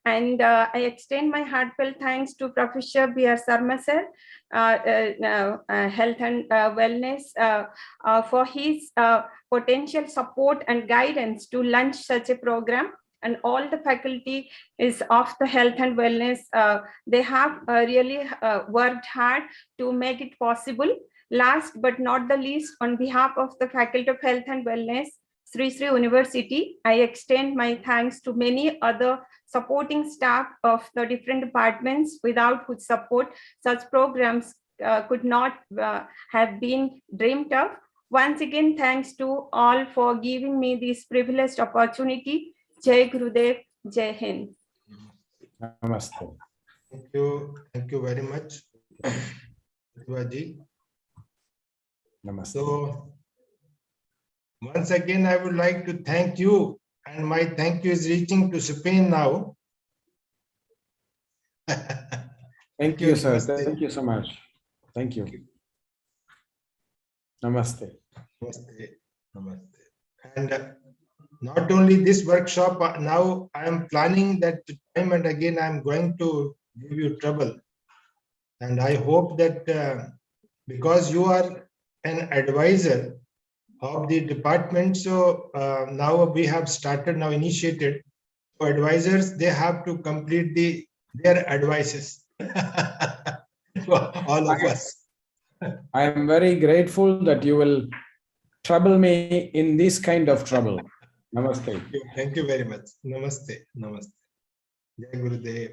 And I extend my heartfelt thanks to Professor B.R. Sarma sir, Health and Wellness, for his potential support and guidance to launch such a program. And all the faculty is of the health and wellness, they have really worked hard to make it possible. Last but not the least, on behalf of the Faculty of Health and Wellness, Sri Sri University, I extend my thanks to many other supporting staff of the different departments, without whose support such programs could not have been dreamed of. Once again, thanks to all for giving me this privileged opportunity. Jai Gurudev, Jai Hind. Namaste. Thank you very much, Shivaji. Namaste. So once again, I would like to thank you, and my thank you is reaching to Spain now. Thank you, sir. Namaste. Thank you so much. Thank you. Namaste. Namaste. Namaste. And not only this workshop, now I am planning that time and again I am going to give you trouble. And I hope that because you are an advisor of the department, so now we have started, now initiated. So advisors, they have to complete their advices. All of us. I am very grateful that you will trouble me in this kind of trouble. Namaste. Thank you very much. Namaste. Namaste. Jai Gurudev.